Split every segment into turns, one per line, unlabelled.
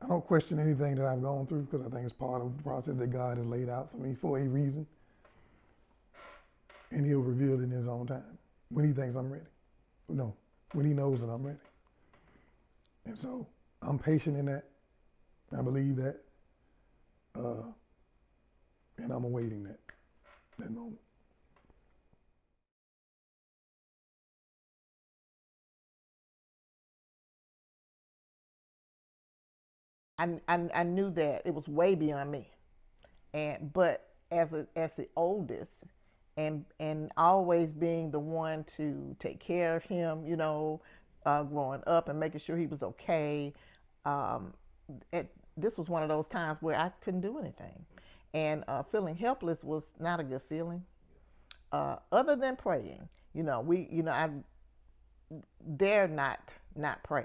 I don't question anything that I've gone through because I think it's part of the process that God has laid out for me for a reason, and He'll reveal it in His own time when He thinks I'm ready. No, when He knows that I'm ready. And so I'm patient in that. I believe that, and I'm awaiting that moment.
I knew that it was way beyond me, but as the oldest, and always being the one to take care of him, growing up and making sure he was okay. Um, this was one of those times where I couldn't do anything, and feeling helpless was not a good feeling. Other than praying, I dare not pray,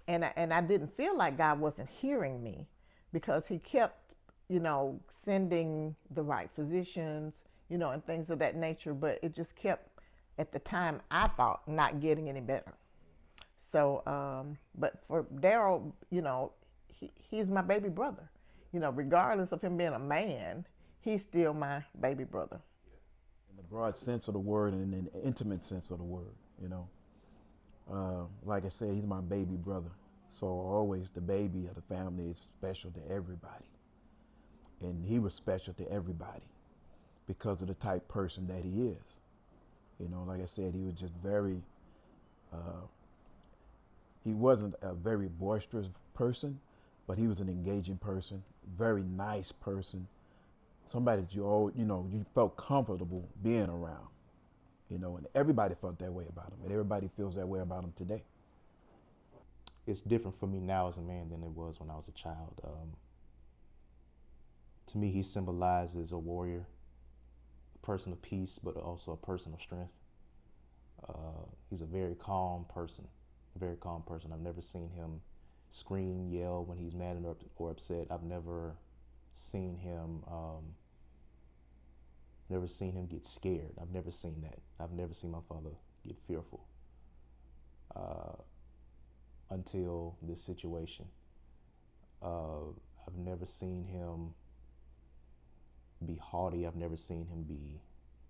and I didn't feel like God wasn't hearing me because He kept, sending the right physicians, and things of that nature. But it just kept, at the time, I thought not getting any better. So, but for Daryl, he's my baby brother. Regardless of him being a man, he's still my baby brother.
In the broad sense of the word and in the intimate sense of the word, you know. Like I said, he's my baby brother. So always the baby of the family is special to everybody. And he was special to everybody because of the type person that he is. Like I said, he was just uh, he wasn't a very boisterous person, but he was an engaging person, very nice person, somebody that you felt comfortable being around, and everybody felt that way about him, and everybody feels that way about him today.
It's different for me now as a man than it was when I was a child. To me, he symbolizes a warrior, a person of peace, but also a person of strength. He's a very calm person, a very calm person. I've never seen him scream, yell when he's mad or upset. I've never seen him get scared. I've never seen that. I've never seen my father get fearful until this situation. I've never seen him be haughty. I've never seen him be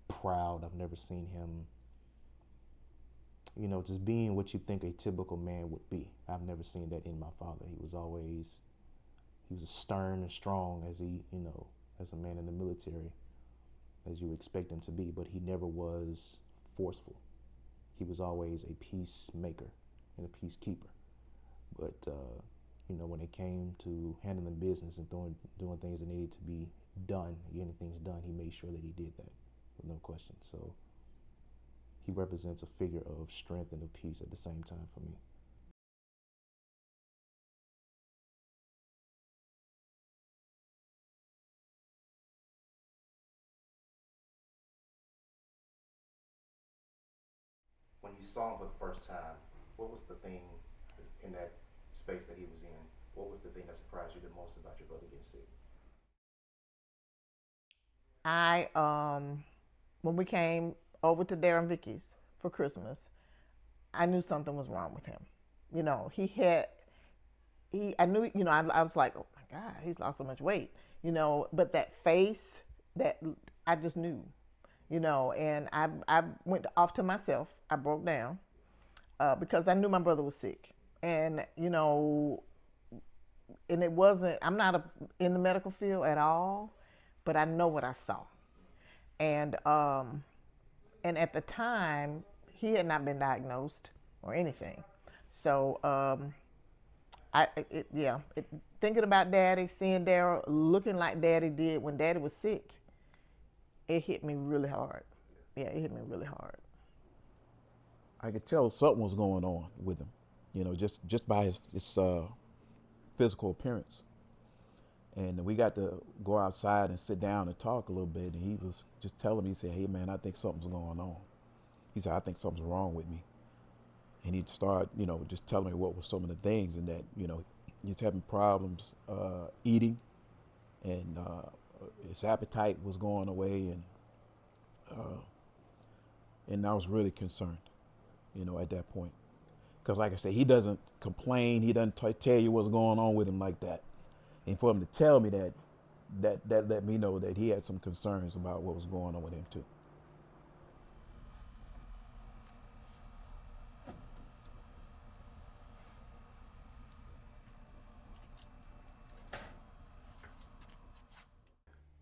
proud. I've never seen him, just being what you think a typical man would be. I've never seen that in my father. He was stern and strong as a man in the military, as you expect him to be, but he never was forceful. He was always a peacemaker and a peacekeeper. But, when it came to handling business and doing things that needed to be done, getting things done, he made sure that he did that with no question. So he represents a figure of strength and of peace at the same time for me. When you saw him for the first time, what was the thing in that space that he was in? What was the thing that surprised you the most about your brother getting sick?
I When we came over to Darren Vicky's for Christmas, I knew something was wrong with him. He had I knew, I was like, oh my God, he's lost so much weight, but that face, that I just knew, and I went off to myself. I broke down because I knew my brother was sick. And, and it wasn't, I'm not in the medical field at all, but I know what I saw. And, and at the time, he had not been diagnosed or anything. So, thinking about Daddy, seeing Daryl looking like Daddy did when Daddy was sick, it hit me really hard. Yeah, it hit me really hard.
I could tell something was going on with him, just by his physical appearance. And we got to go outside and sit down and talk a little bit. And he was just telling me, he said, "Hey man, I think something's going on." He said, "I think something's wrong with me." And he'd start, just telling me what were some of the things, and that, he's having problems eating, and his appetite was going away, uh, and I was really concerned, at that point. Because like I said, he doesn't complain. He doesn't tell you what's going on with him like that. And for him to tell me that let me know that he had some concerns about what was going on with him too.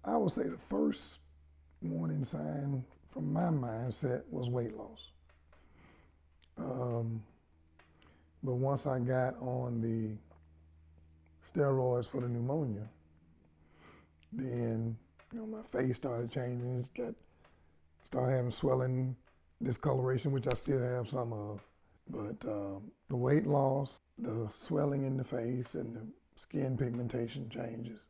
I would say the first warning sign from my mindset was weight loss. But once I got on the steroids for the pneumonia, then my face started changing. Started having swelling, discoloration, which I still have some of. But the weight loss, the swelling in the face, and the skin pigmentation changes.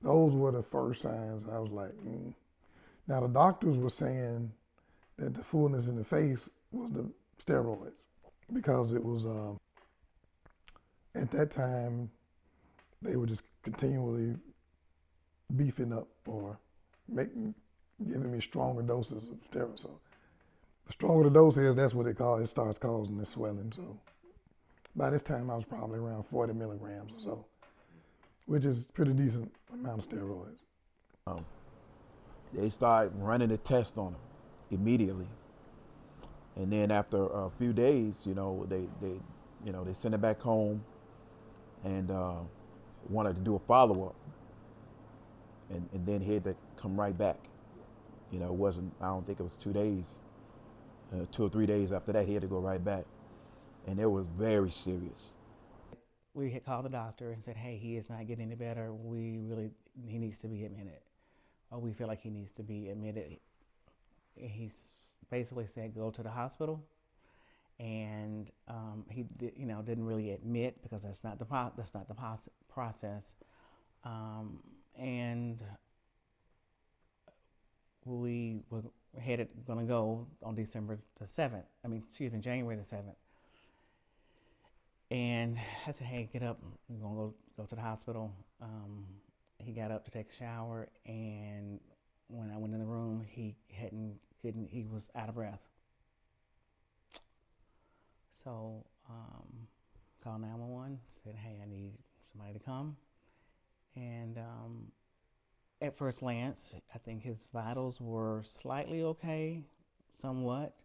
Those were the first signs. I was like, Now the doctors were saying that the fullness in the face was the steroids because it was, at that time, they were just continually beefing up or giving me stronger doses of steroids. So the stronger the dose is, that's what they call it. It starts causing the swelling. So by this time, I was probably around 40 milligrams or so, which is pretty decent amount of steroids.
They started running a test on him immediately, and then after a few days, they sent it back home and wanted to do a follow up, and then he had to come right back. It wasn't. I don't think it was 2 days, 2 or 3 days after that, he had to go right back, and it was very serious.
We had called the doctor and said, hey, he is not getting any better. He needs to be admitted. Or we feel like he needs to be admitted. He's basically said, go to the hospital. And he didn't really admit because that's not the process. And we were going to go on January the 7th. And I said, hey, get up, we're gonna go to the hospital. He got up to take a shower, and when I went in the room, he was out of breath. So called 911, said, hey, I need somebody to come. And at first glance, I think his vitals were slightly okay, somewhat.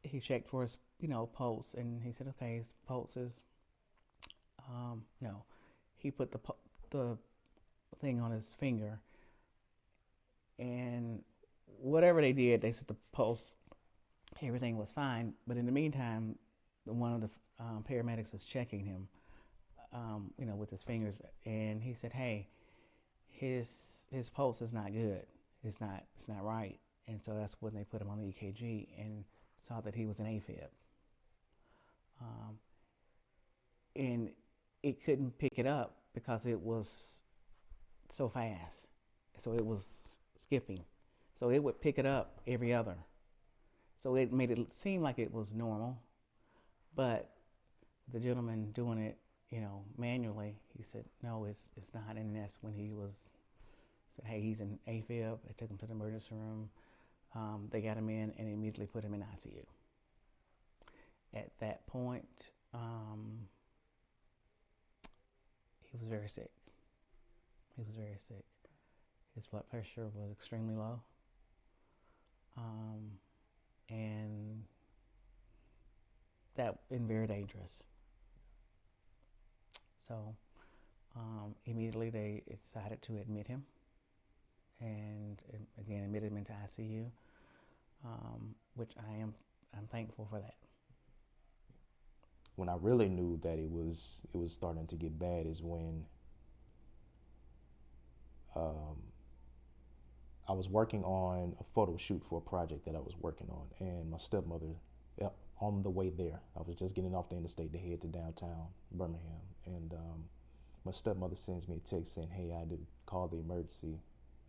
He checked for his, pulse, and he said, okay, his pulse is, no. He put the thing on his finger, and whatever they did, they said the pulse, everything was fine. But in the meantime, one of the paramedics is checking him, with his fingers, and he said, hey, his pulse is not good. It's not right. And so that's when they put him on the EKG and saw that he was an AFib. And it couldn't pick it up because it was so fast. So it was skipping. So it would pick it up every other. So it made it seem like it was normal. But the gentleman doing it, manually, he said, no, it's not. And that's when he said, hey, he's in AFib. They took him to the emergency room. They got him in and immediately put him in ICU. At that point, he was very sick. His blood pressure was extremely low. And very dangerous. So immediately they decided to admit him, and again admitted him into ICU, which I'm thankful for that.
When I really knew that it was starting to get bad is when I was working on a photo shoot for a project that I was working on, and my stepmother, on the way there, I was just getting off the interstate to head to downtown Birmingham, and my stepmother sends me a text saying, hey, I had to call the emergency,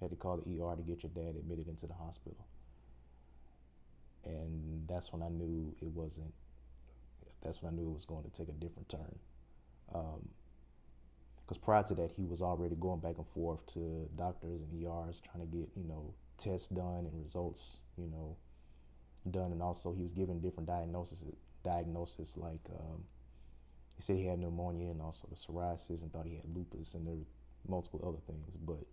had to call the ER to get your dad admitted into the hospital. And that's when I knew it was going to take a different turn. Because prior to that, he was already going back and forth to doctors and ERs trying to get, tests done and results, done, and also he was given different diagnosis like he said he had pneumonia and also the psoriasis, and thought he had lupus, and there were multiple other things. But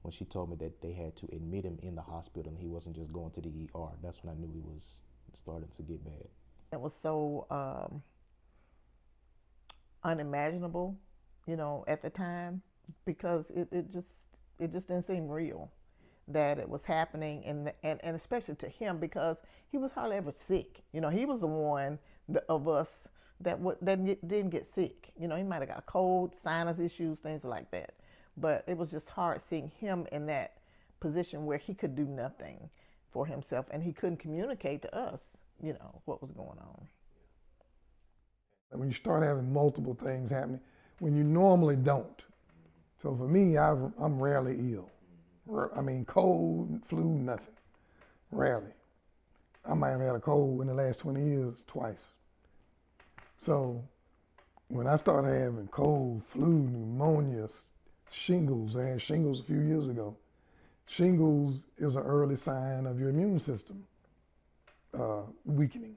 when she told me that they had to admit him in the hospital and he wasn't just going to the ER, that's when I knew he was starting to get bad.
It was so unimaginable, at the time, because it just didn't seem real that it was happening, and especially to him, because he was hardly ever sick. He was the one of us that didn't get sick. He might have got a cold, sinus issues, things like that. But it was just hard seeing him in that position where he could do nothing for himself, and he couldn't communicate to us, what was going on.
When you start having multiple things happening, when you normally don't. So for me, I'm rarely ill. I mean, cold, flu, nothing. Rarely. I might have had a cold in the last 20 years twice. So when I started having cold, flu, pneumonia, shingles, I had shingles a few years ago. Shingles is an early sign of your immune system weakening.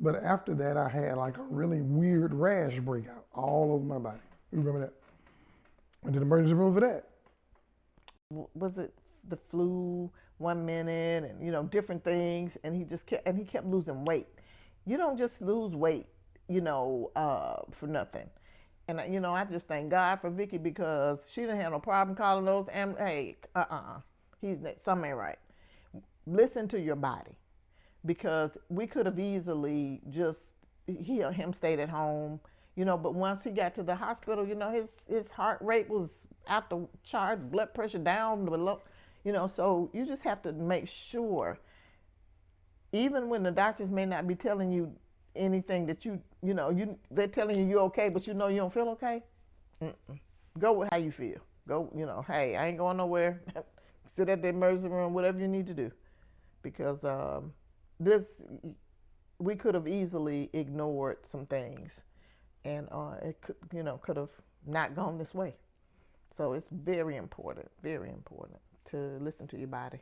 But after that, I had like a really weird rash breakout all over my body. You remember that? Went to the emergency room for that.
Was it the flu 1 minute, and different things, and he kept losing weight. You don't just lose weight, for nothing. And I just thank God for Vicky, because she didn't have no problem calling those. And hey, something ain't right. Listen to your body, because we could have easily just him stayed at home, But once he got to the hospital, his heart rate was out the chart, blood pressure down below, So you just have to make sure, even when the doctors may not be telling you anything that they're telling you you're okay, but you don't feel okay. Go with how you feel. Go, hey, I ain't going nowhere. Sit at the emergency room, whatever you need to do, because we could have easily ignored some things, and it could have not gone this way. So it's very important to listen to your body.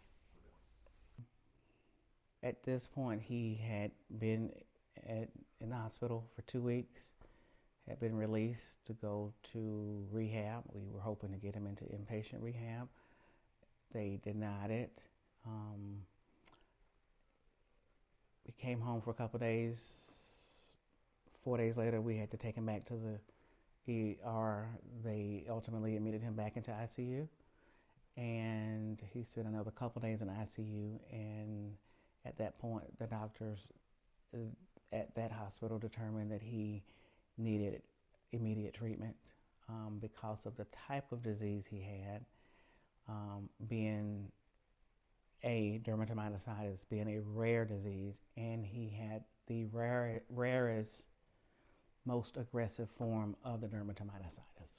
At this point, he had been in the hospital for 2 weeks, had been released to go to rehab. We were hoping to get him into inpatient rehab. They denied it. We came home for a couple of days. 4 days later, we had to take him back to the ER. They ultimately admitted him back into ICU, and he spent another couple of days in ICU. And at that point, the doctors at that hospital determined that he needed immediate treatment because of the type of disease he had, being dermatomyositis, being a rare disease, and he had the rarest, most aggressive form of the dermatomyositis.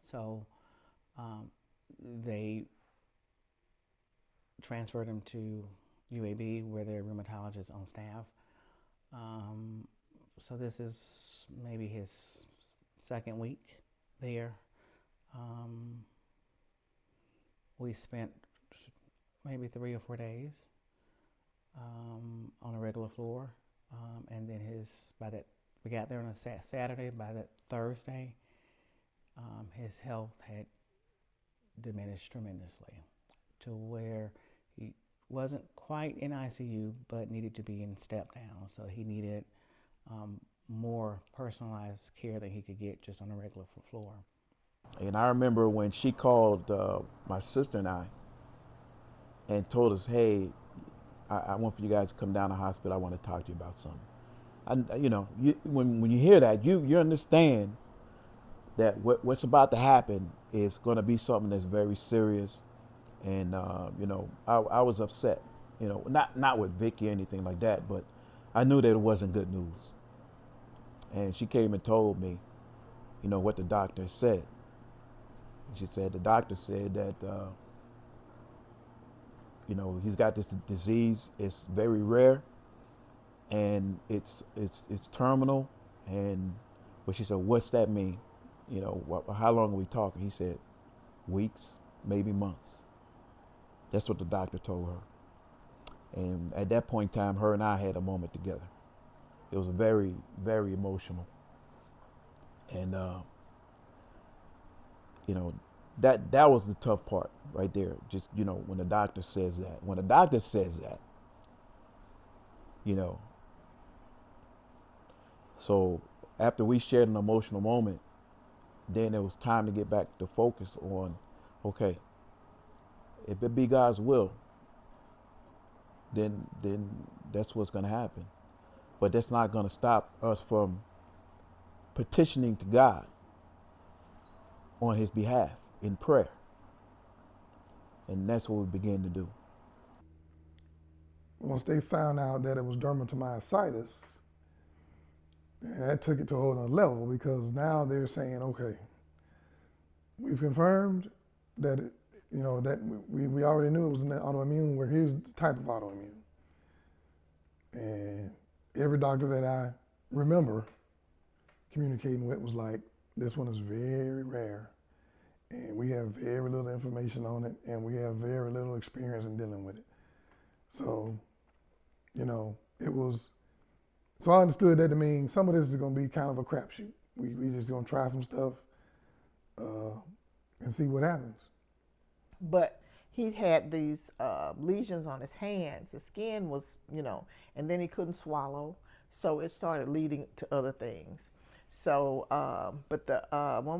So they transferred him to UAB, where there are rheumatologists on staff. So this is maybe his second week there. We spent maybe 3 or 4 days on a regular floor, and then we got there on a Saturday. By that Thursday, his health had diminished tremendously to where he wasn't quite in ICU, but needed to be in step down. So he needed more personalized care than he could get just on a regular floor.
And I remember when she called my sister and I and told us, hey, I want for you guys to come down to the hospital. I want to talk to you about something. And when you hear that, you understand that what's about to happen is going to be something that's very serious. And I was upset, not with Vicky or anything like that, but I knew that it wasn't good news. And she came and told me, what the doctor said. She said the doctor said that he's got this disease. It's very rare, and it's terminal. But she said, what's that mean? How long are we talking? He said, weeks, maybe months. That's what the doctor told her. And at that point in time, her and I had a moment together. It was very, very emotional. And, you know, that was the tough part right there. Just, you know, when the doctor says that. When the doctor says that, you know. So after we shared an emotional moment, then it was time to get back to focus on, okay, if it be God's will, then that's what's going to happen. But that's not going to stop us from petitioning to God on his behalf in prayer. And that's what we began to do.
Once they found out that it was dermatomyositis, that took it to a whole other level, because now they're saying, okay, we've confirmed that that we already knew it was an autoimmune. Where here's the type of autoimmune, and every doctor that I remember communicating with was like, this one is very rare, and we have very little information on it, and we have very little experience in dealing with it. So, it was. So I understood that to mean some of this is going to be kind of a crapshoot. We just going to try some stuff and see what happens.
But he had these lesions on his hands. His skin was, and then he couldn't swallow. So it started leading to other things. So,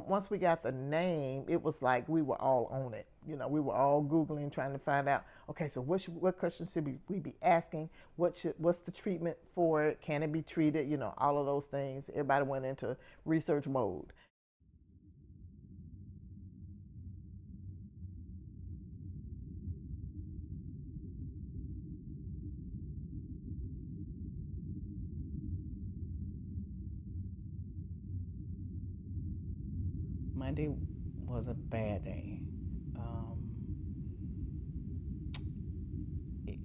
once we got the name, it was like we were all on it. We were all Googling, trying to find out, okay, so what questions should we be asking? What's the treatment for it? Can it be treated? All of those things. Everybody went into research mode.
Monday was a bad day.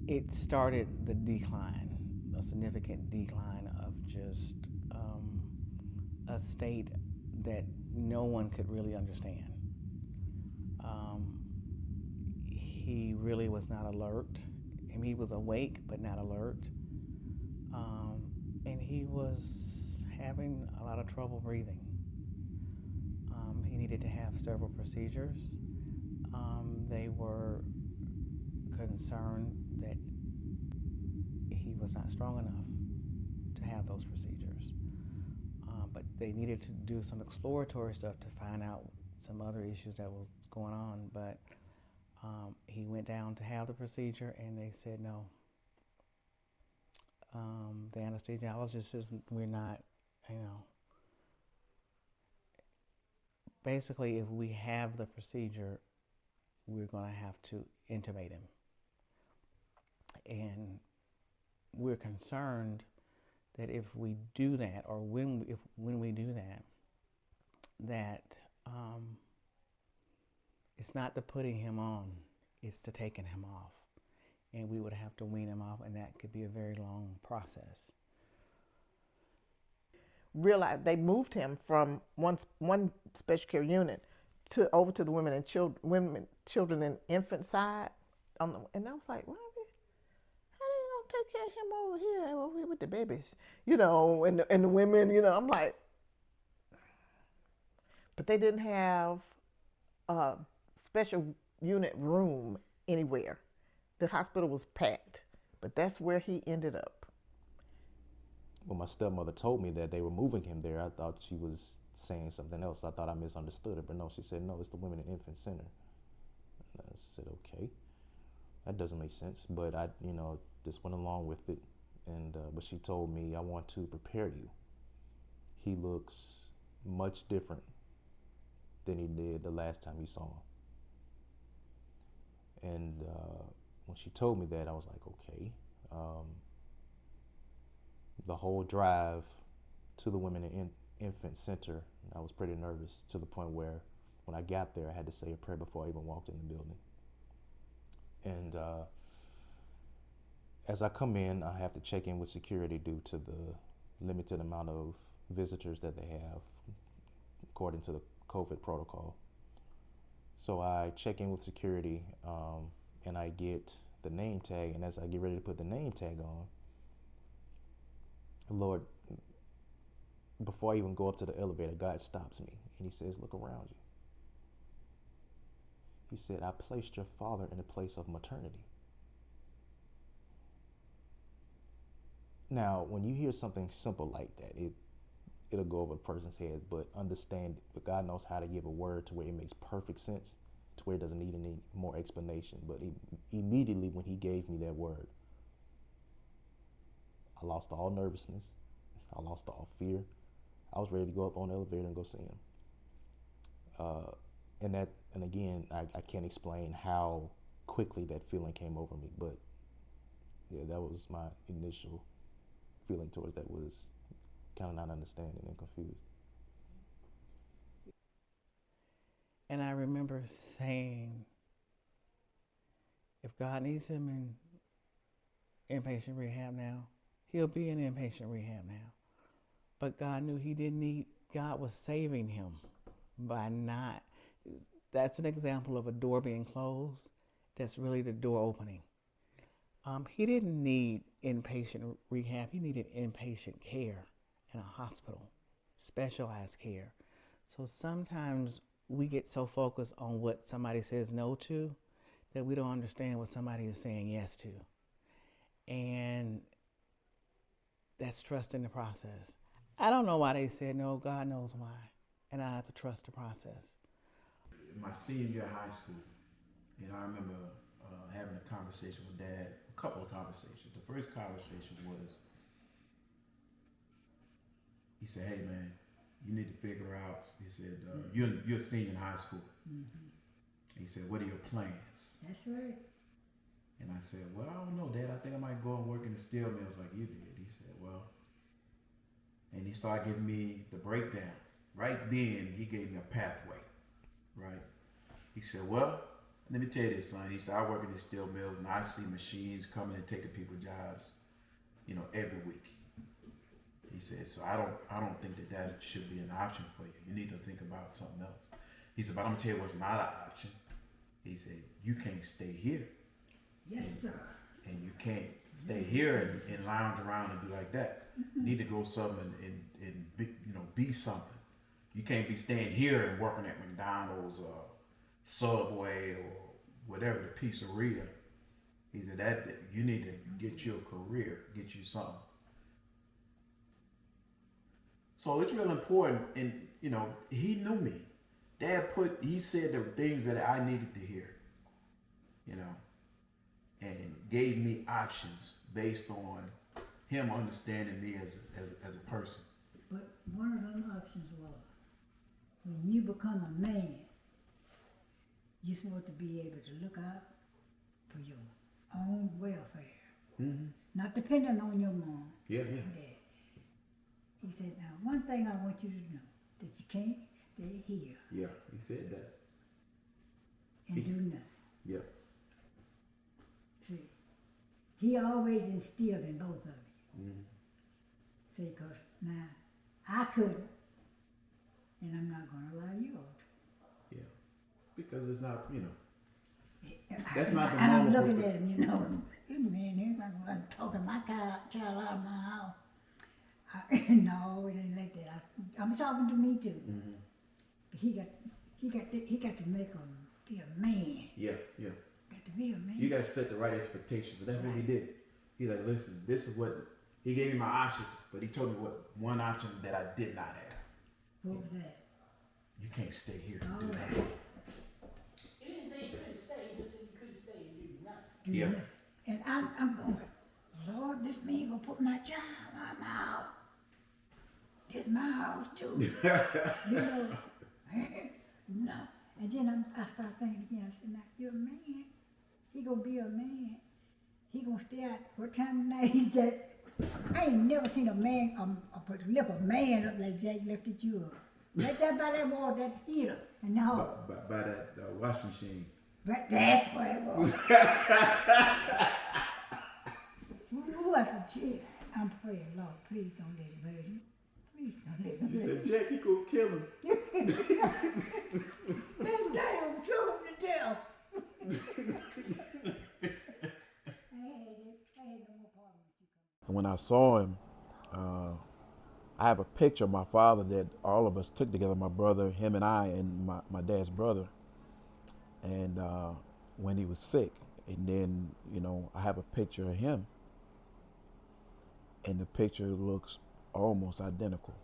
It started the decline, a significant decline of just a state that no one could really understand. He really was not alert. I mean, he was awake but not alert. And he was having a lot of trouble breathing. He needed to have several procedures. They were concerned that he was not strong enough to have those procedures. But they needed to do some exploratory stuff to find out some other issues that was going on. But he went down to have the procedure, and they said no. The anesthesiologist says we're not, basically, if we have the procedure, we're going to have to intubate him. And we're concerned that if we do that, or when we do that it's not the putting him on, it's the taking him off. And we would have to wean him off, and that could be a very long process.
Realized they moved him from one special care unit over to the women, children and infant side. And I was like, well, how are you gonna take care of him over here with the babies, and the women, I'm like, but they didn't have a special unit room anywhere. The hospital was packed, but that's where he ended up.
When my stepmother told me that they were moving him there, I thought she was saying something else. I thought I misunderstood her, but no, she said, no, it's the Women and Infant Center. And I said, okay, that doesn't make sense. But I, just went along with it. And but she told me, I want to prepare you. He looks much different than he did the last time you saw him. And when she told me that, I was like, okay. The whole drive to the Women and Infant Center, I was pretty nervous, to the point where when I got there, I had to say a prayer before I even walked in the building. And as I come in, I have to check in with security due to the limited amount of visitors that they have according to the COVID protocol. So I check in with security, and I get the name tag, and as I get ready to put the name tag on, Lord, before I even go up to the elevator, God stops me and he says, look around you. He said, I placed your father in a place of maternity. Now, when you hear something simple like that, it'll go over a person's head, but understand, but God knows how to give a word to where it makes perfect sense, to where it doesn't need any more explanation. But immediately when he gave me that word, I lost all nervousness. I lost all fear. I was ready to go up on the elevator and go see him. And again, I can't explain how quickly that feeling came over me, but yeah, that was my initial feeling towards that, was kind of not understanding and confused.
And I remember saying, if God needs him in inpatient rehab now, he'll be in inpatient rehab now. But God knew he didn't need, God was saving him by not. That's an example of a door being closed. That's really the door opening. He didn't need inpatient rehab. He needed inpatient care in a hospital, specialized care. So sometimes we get so focused on what somebody says no to that we don't understand what somebody is saying yes to. And that's trust in the process. I don't know why they said no. God knows why. And I have to trust the process.
My senior year of high school, I remember having a conversation with Dad, a couple of conversations. The first conversation was, he said, hey man, you need to figure out, he said, you're a senior in high school. Mm-hmm. He said, what are your plans?
That's right.
And I said, well, I don't know, Dad. I think I might go and work in the steel mills like you did. He said, well, and he started giving me the breakdown. Right then, he gave me a pathway, right? He said, well, let me tell you this, son. He said, I work in the steel mills and I see machines coming and taking people's jobs, every week. He said, so I don't think that should be an option for you. You need to think about something else. He said, but I'm gonna tell you what's not an option. He said, you can't stay here.
Yes, sir.
And you can't stay here and lounge around and be like that. You need to go something and be something. You can't be staying here and working at McDonald's or Subway or whatever, the pizzeria. He said that you need to get you a career, get you something. So it's real important, and he knew me. Dad he said the things that I needed to hear, and gave me options based on him understanding me as a person.
But one of them options was, when you become a man, you're supposed to be able to look out for your own welfare. Mm-hmm. Not depending on your mom and dad. He said, now one thing I want you to know, that you can't stay here.
Yeah, he said that.
And do nothing.
Yeah.
See, he always instilled in both of you. Mm-hmm. See, because now, I couldn't, and I'm not going to allow you all to.
Yeah, because it's not, that's not the
and
normal.
I'm looking at him, this man here, I'm talking my child out of my house. No, it ain't like that. I'm talking to me too. Mm-hmm. But he got to make him be a man.
Yeah.
Got to be a man.
You got to set the right expectations. So that's what he did. He's like, listen, this is what he gave me my options, but he told me what one option that I did not have.
What was that?
You can't stay here and
All
do
right.
nothing.
He didn't say you couldn't stay. He just said you couldn't stay and do nothing.
Do
Yeah.
nothing. And I'm going, Lord, this man gonna put my child out my house. This my house too. No. And then I started thinking again. I said, now you're a man. He gonna be a man. He gonna stay out. What time of night he just? I ain't never seen a man lift a man up like Jack lifted you up. Right there by that wall, that heater, and no.
By that washing machine.
But that's what it was. Ooh, I said, gee, I'm praying, Lord, please don't let him hurt you. Please don't let him
She
hurt
said, Jack, you gonna kill him.
you. Man, daddy, I'm choking to death.
when I saw him, I have a picture of my father that all of us took together, my brother, him and I, and my dad's brother, and when he was sick. And then, you know, I have a picture of him, and the picture looks almost identical,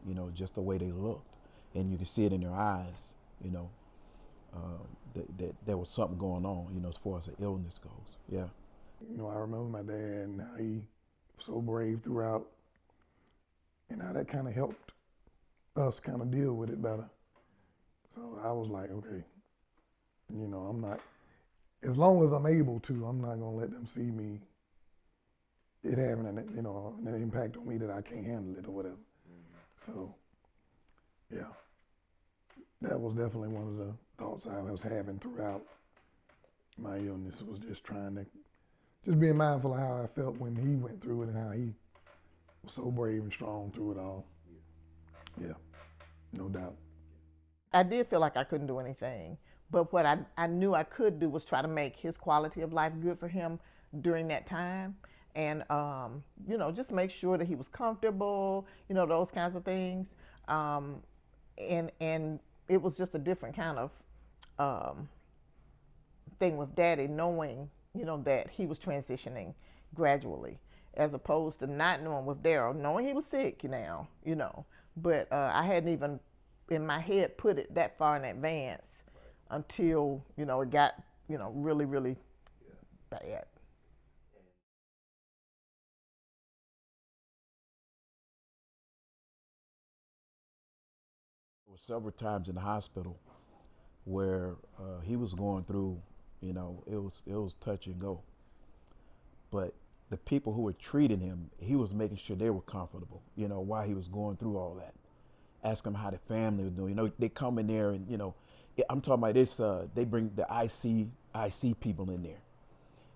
you know, just the way they looked. And you can see it in their eyes, you know, that there was something going on, you know, as far as the illness goes. Yeah.
You know, I remember my dad and how he was so brave throughout, and how that kind of helped us kind of deal with it better. So I was like, okay, you know, I'm not, as long as I'm able to, I'm not gonna let them see me, it having an, you know, an impact on me that I can't handle it or whatever. So, yeah, that was definitely one of the thoughts I was having throughout my illness, was just trying to, just being mindful of how I felt when he went through it and how he was so brave and strong through it all. Yeah, no doubt.
I did feel like I couldn't do anything, but what I knew I could do was try to make his quality of life good for him during that time, and you know, just make sure that he was comfortable, you know, those kinds of things, and it was just a different kind of thing with Daddy, knowing, you know, that he was transitioning gradually, as opposed to not knowing with Daryl, knowing he was sick now, you know, but I hadn't even in my head put it that far in advance until, you know, it got, you know, really, really bad. There
were several times in the hospital where he was going through, you know, it was touch and go. But the people who were treating him, he was making sure they were comfortable, you know, while he was going through all that. Ask them how the family was doing. You know, they come in there and, you know, I'm talking about this, they bring the IC people in there.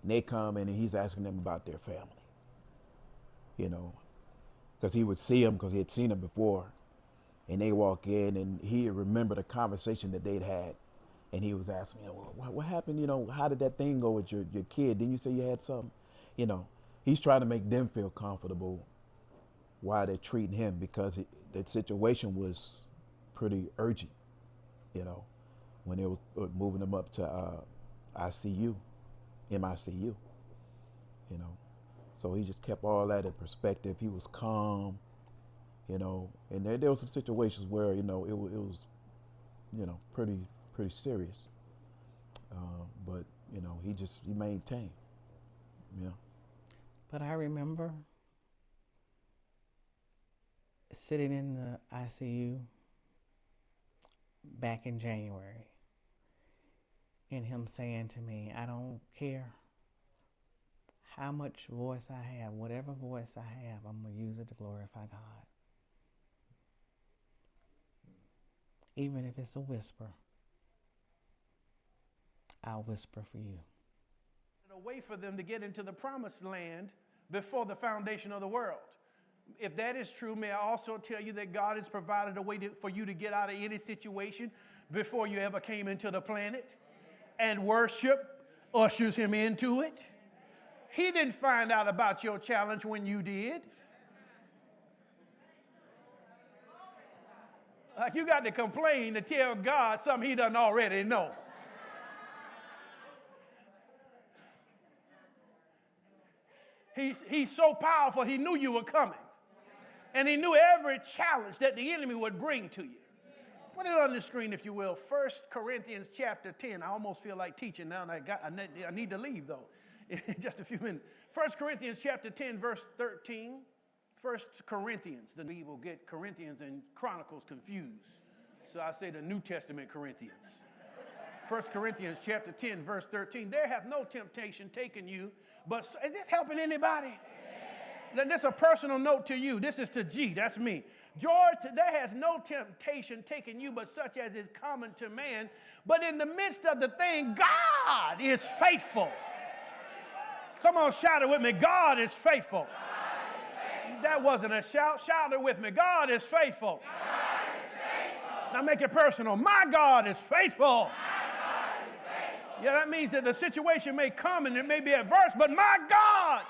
And they come in and he's asking them about their family, you know, because he would see them because he had seen them before. And they walk in and he remembered a conversation that they'd had. And he was asking me, well, what happened? You know, how did that thing go with your kid? Didn't you say you had something? You know, he's trying to make them feel comfortable while they're treating him, because that situation was pretty urgent, you know, when they were moving him up to MICU, you know. So he just kept all that in perspective. He was calm, you know, and there were some situations where, you know, it was, you know, pretty serious. But, you know, he maintained, yeah.
But I remember sitting in the ICU back in January and him saying to me, I don't care how much voice I have, whatever voice I have, I'm going to use it to glorify God. Even if it's a whisper, I'll whisper for you.
A way for them to get into the promised land before the foundation of the world. If that is true, may I also tell you that God has provided a way for you to get out of any situation before you ever came into the planet, and worship ushers him into it. He didn't find out about your challenge when you did. Like, you got to complain to tell God something he doesn't already know. He's so powerful, he knew you were coming. And he knew every challenge that the enemy would bring to you. Put it on the screen, if you will. 1 Corinthians chapter 10. I almost feel like teaching now, and I need to leave, though, in just a few minutes. 1 Corinthians chapter 10, verse 13. 1 Corinthians. The people get Corinthians and Chronicles confused. So I say the New Testament Corinthians. 1 Corinthians chapter 10, verse 13. There hath no temptation taken you, but is this helping anybody? Then this is a personal note to you. This is to G, that's me. George, there has no temptation taken you but such as is common to man. But in the midst of the thing, God is faithful. Come on, shout it with me. God is faithful. That wasn't a shout. Shout it with me. God is faithful.
God is faithful.
Now make it personal. My God is faithful.
My God is faithful.
Yeah, that means that the situation may come and it may be adverse, but my God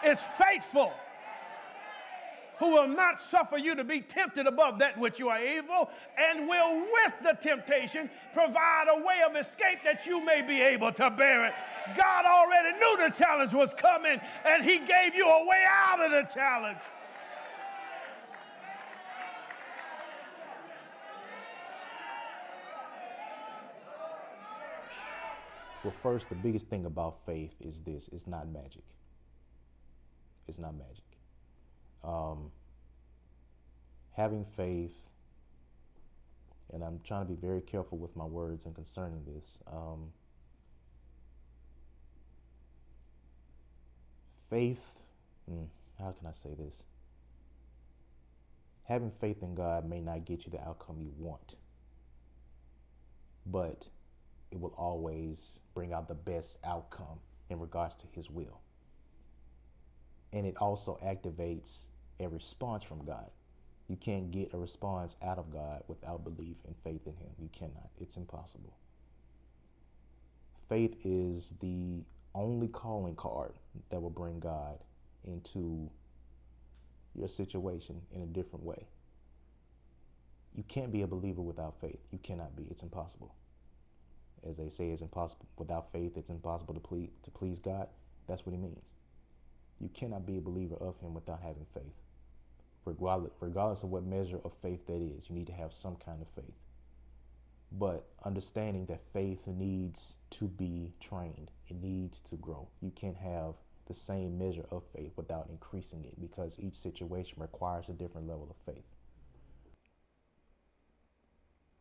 is faithful. who will not suffer you to be tempted above that which you are able, and will with the temptation provide a way of escape that you may be able to bear it. God already knew the challenge was coming, and he gave you a way out of the challenge.
Well, first, the biggest thing about faith is this: it's not magic. It's not magic. Having faith, and I'm trying to be very careful with my words and concerning this. Faith, how can I say this? Having faith in God may not get you the outcome you want, but it will always bring out the best outcome in regards to his will. And it also activates a response from God. You can't get a response out of God without belief and faith in him. You cannot. It's impossible. Faith is the only calling card that will bring God into your situation in a different way. You can't be a believer without faith. You cannot be. It's impossible. As they say, it's impossible. Without faith, it's impossible to please God. That's what he means. You cannot be a believer of him without having faith. Regardless of what measure of faith that is, you need to have some kind of faith. But understanding that faith needs to be trained. It needs to grow. You can't have the same measure of faith without increasing it, because each situation requires a different level of faith.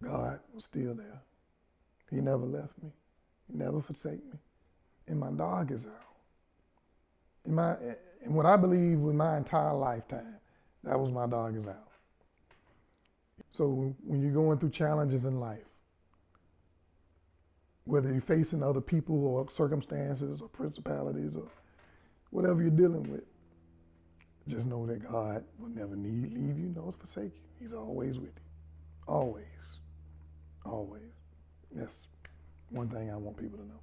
God was still there. He never left me. He never forsake me. In my darkest hour. In what I believe with my entire lifetime, that was my darkest hour. So when you're going through challenges in life, whether you're facing other people or circumstances or principalities or whatever you're dealing with, just know that God will never leave you nor forsake you. He's always with you. Always. Always. That's one thing I want people to know.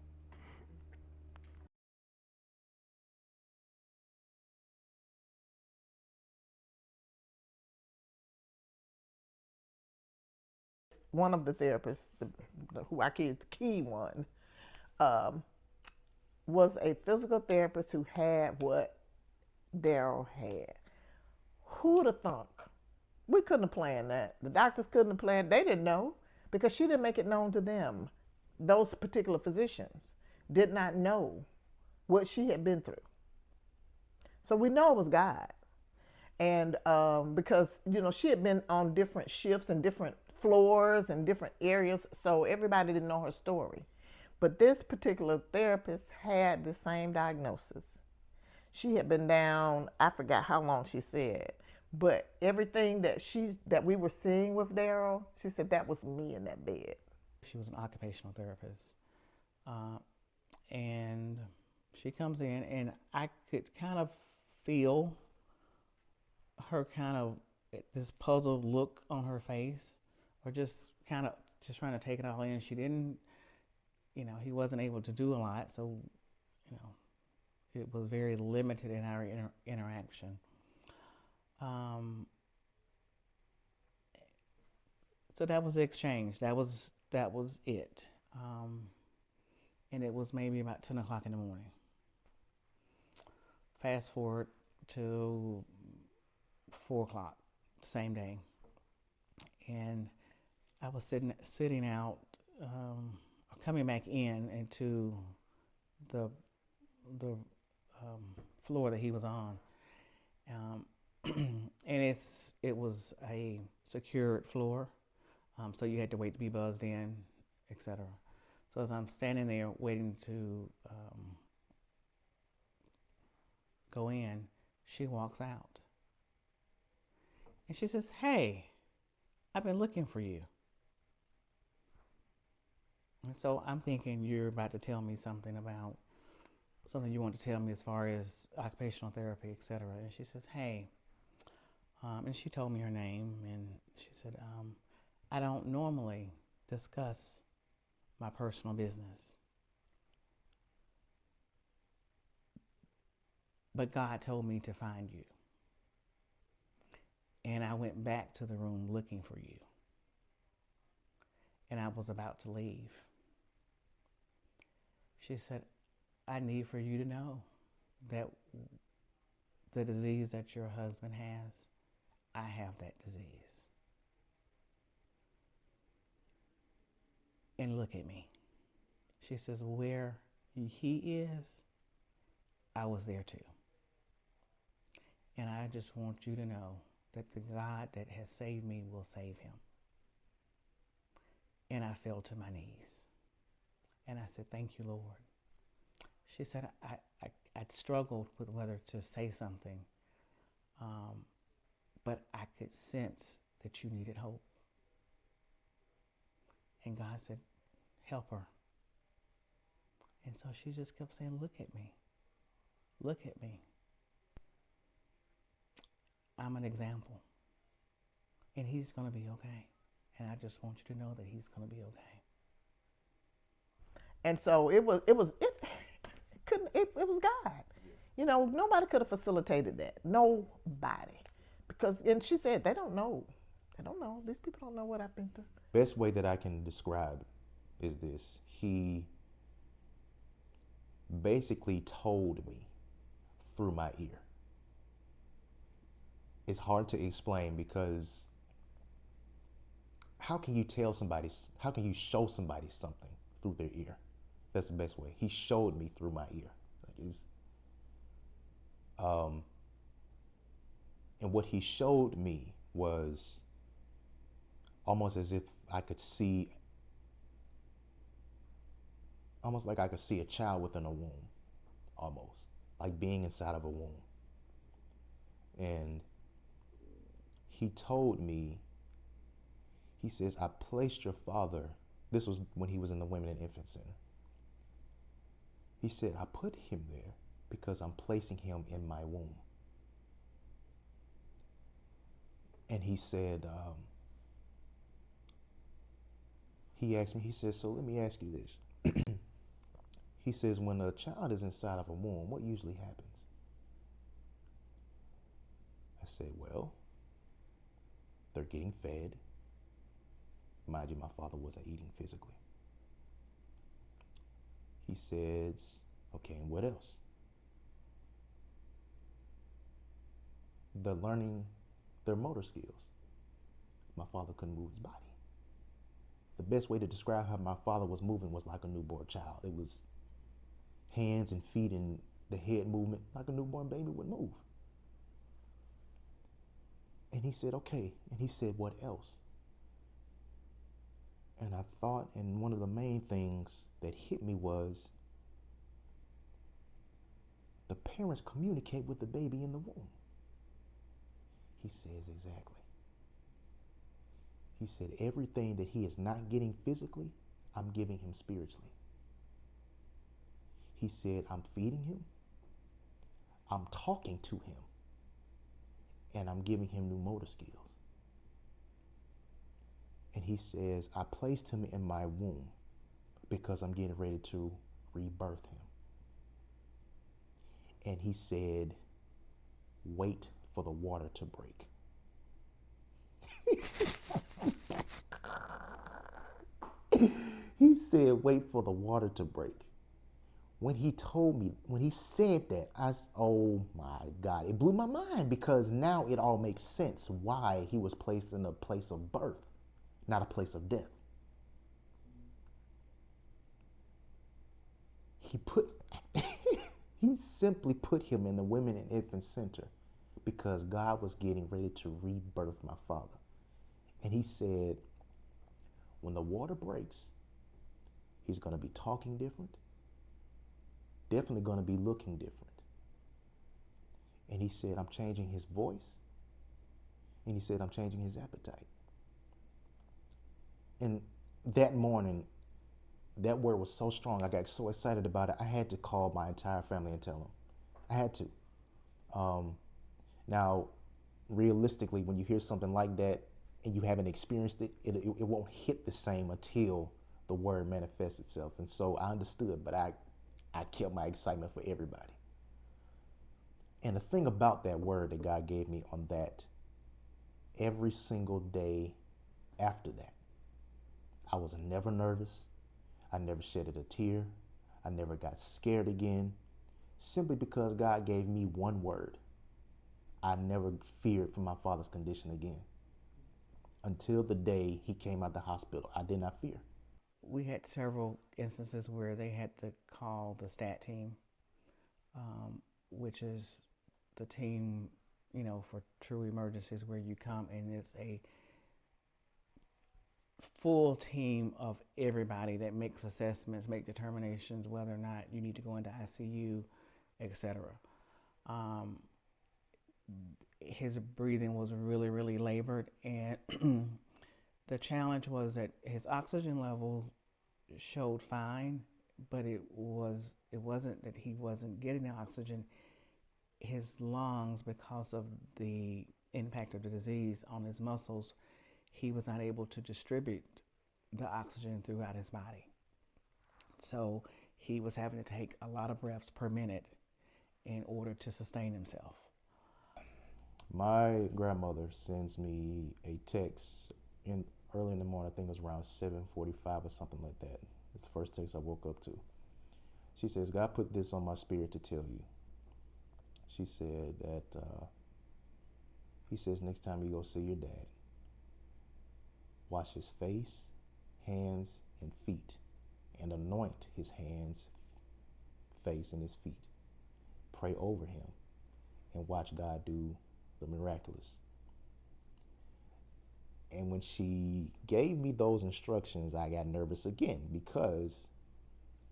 One of the therapists, who I key, the key one, was a physical therapist who had what Daryl had. Who'd have thunk? We couldn't have planned that. The doctors couldn't have planned. They didn't know, because she didn't make it known to them. Those particular physicians did not know what she had been through. So we know it was God. And because, she had been on different shifts and different floors and different areas, so everybody didn't know her story. But this particular therapist had the same diagnosis. She had been down, I forgot how long she said, but everything that we were seeing with Daryl, she said that was me in that bed.
She was an occupational therapist. And she comes in, and I could kind of feel her kind of this puzzled look on her face, or just trying to take it all in. She didn't, he wasn't able to do a lot, so, it was very limited in our interaction. So that was the exchange. That was it. And it was maybe about 10 o'clock in the morning. Fast forward to 4 o'clock, same day. And I was sitting out, coming back into the floor that he was on. And it was a secured floor, so you had to wait to be buzzed in, etc. So as I'm standing there waiting to go in, she walks out. And she says, "Hey, I've been looking for you." And so I'm thinking you're about to tell me something about something you want to tell me as far as occupational therapy, etc. And she says, "Hey," and she told me her name, and she said, "I don't normally discuss my personal business, but God told me to find you." And I went back to the room looking for you. And I was about to leave. She said, I need for you to know that the disease that your husband has, I have that disease. And look at me. She says, where he is, I was there too. And I just want you to know that the God that has saved me will save him. And I fell to my knees. And I said, thank you, Lord. She said, I struggled with whether to say something, but I could sense that you needed hope. And God said, help her. And so she just kept saying, look at me. Look at me. I'm an example. And he's going to be okay. And I just want you to know that he's going to be okay.
And so it was God. You know, nobody could have facilitated that. Nobody. Because, and she said, they don't know. They don't know. These people don't know what I've been through.
Best way that I can describe is this. He basically told me through my ear. It's hard to explain because how can you show somebody something through their ear? That's the best way. He showed me through my ear. And what he showed me was almost as if I could see, almost like I could see a child within a womb, almost like being inside of a womb. And he told me, he says, I placed your father, this was when he was in the Women and Infant Center. He said, I put him there because I'm placing him in my womb. And he said, he asked me, he says, so let me ask you this. He says, when a child is inside of a womb, what usually happens? I said, well, they're getting fed. Mind you, my father wasn't eating physically. He says, okay, and what else? They're learning their motor skills. My father couldn't move his body. The best way to describe how my father was moving was like a newborn child. It was hands and feet and the head movement like a newborn baby would move. And he said, okay. And he said, what else? And I thought, and one of the main things that hit me was the parents communicate with the baby in the womb. He says, exactly. He said, everything that he is not getting physically, I'm giving him spiritually. He said, I'm feeding him, I'm talking to him, and I'm giving him new motor skills. And he says, I placed him in my womb because I'm getting ready to rebirth him. And he said, wait for the water to break. He said, wait for the water to break. When he told me, when he said that, oh my God, it blew my mind because now it all makes sense why he was placed in a place of birth, not a place of death. He simply put him in the Women and Infant Center because God was getting ready to rebirth my father. And he said, when the water breaks, he's going to be talking different, definitely going to be looking different. And he said, I'm changing his voice. And he said, I'm changing his appetite. And that morning, that word was so strong. I got so excited about it. I had to call my entire family and tell them. I had to. Now, realistically, when you hear something like that and you haven't experienced it, it won't hit the same until the word manifests itself. And so I understood, but I kept my excitement for everybody. And the thing about that word that God gave me on that every single day after that. I was never nervous. I never shedded a tear. I never got scared again, simply because God gave me one word. I never feared for my father's condition again. Until the day he came out the hospital, I did not fear.
We had several instances where they had to call the STAT team, which is the team, for true emergencies, where you come and it's a full team of everybody that makes assessments, make determinations whether or not you need to go into ICU, etc. His breathing was really, really labored, and the challenge was that his oxygen level showed fine, but it wasn't that he wasn't getting the oxygen. His lungs, because of the impact of the disease on his muscles, he was not able to distribute the oxygen throughout his body. So he was having to take a lot of breaths per minute in order to sustain himself.
My grandmother sends me a text early in the morning. I think it was around 7:45 or something like that. It's the first text I woke up to. She says, God put this on my spirit to tell you. She said that, he says, next time you go see your dad, wash his face, hands, and feet, and anoint his hands, face, and his feet. Pray over him and watch God do the miraculous. And when she gave me those instructions, I got nervous again, because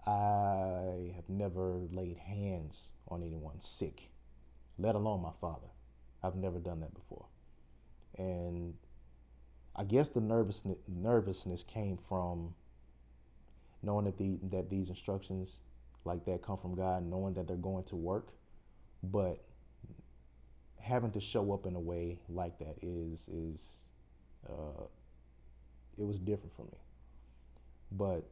I have never laid hands on anyone sick, let alone my father. I've never done that before. And I guess the nervousness came from knowing that these instructions like that come from God, knowing that they're going to work, but having to show up in a way like that it was different for me. But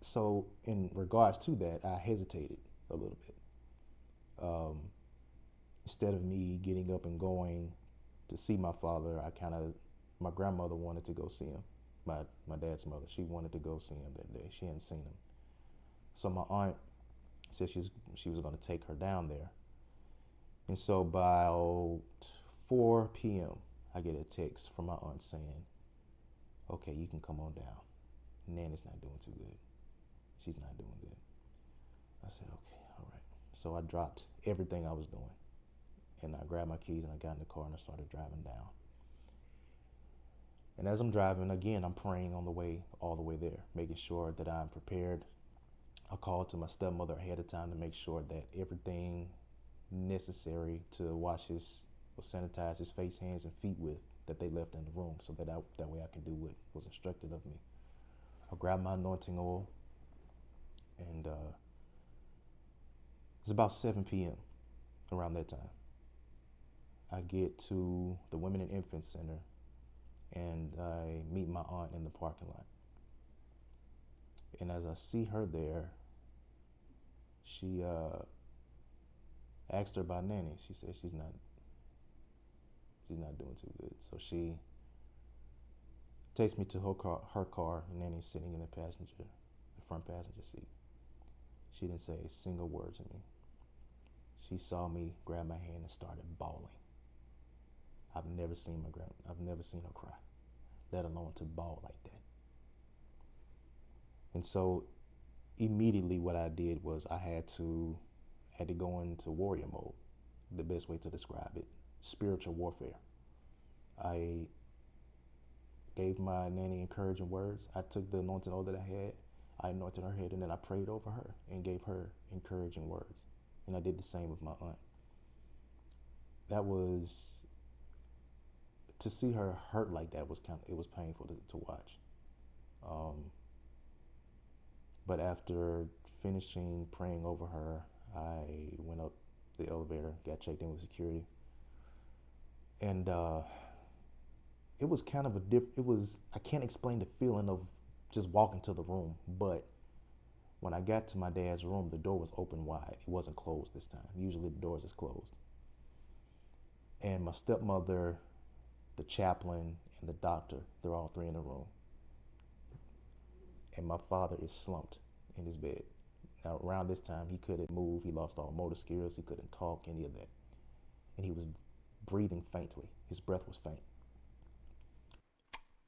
so in regards to that, I hesitated a little bit. Instead of me getting up and going to see my father, my grandmother wanted to go see him. My dad's mother, she wanted to go see him that day. She hadn't seen him. So my aunt said she was going to take her down there. And so by 4 p.m., I get a text from my aunt saying, okay, you can come on down. Nanny's not doing too good. She's not doing good. I said, okay, all right. So I dropped everything I was doing, and I grabbed my keys and I got in the car and I started driving down. And as I'm driving, again, I'm praying all the way there, making sure that I'm prepared. I called to my stepmother ahead of time to make sure that everything necessary to wash or sanitize his face, hands, and feet with, that they left in the room, so that way I can do what was instructed of me. I grabbed my anointing oil, and it's about 7 p.m. around that time. I get to the Women and Infant Center, and I meet my aunt in the parking lot. And as I see her there, she asked her about Nanny. She said she's not doing too good. So she takes me to her car, and Nanny's sitting in the front passenger seat. She didn't say a single word to me. She saw me, grabbed my hand, and started bawling. I've never seen her cry, let alone to bawl like that. And so immediately what I did was I had to go into warrior mode, the best way to describe it, spiritual warfare. I gave my nanny encouraging words. I took the anointing oil that I had, I anointed her head, and then I prayed over her and gave her encouraging words. And I did the same with my aunt. That was, to see her hurt like that was painful to watch. But after finishing praying over her, I went up the elevator, got checked in with security. And it was kind of I can't explain the feeling of just walking to the room, but when I got to my dad's room, the door was open wide. It wasn't closed this time. Usually the doors is closed. And my stepmother the chaplain and the doctor, they're all three in the room. And my father is slumped in his bed. Now, around this time, he couldn't move. He lost all motor skills. He couldn't talk, any of that. And he was breathing faintly. His breath was faint.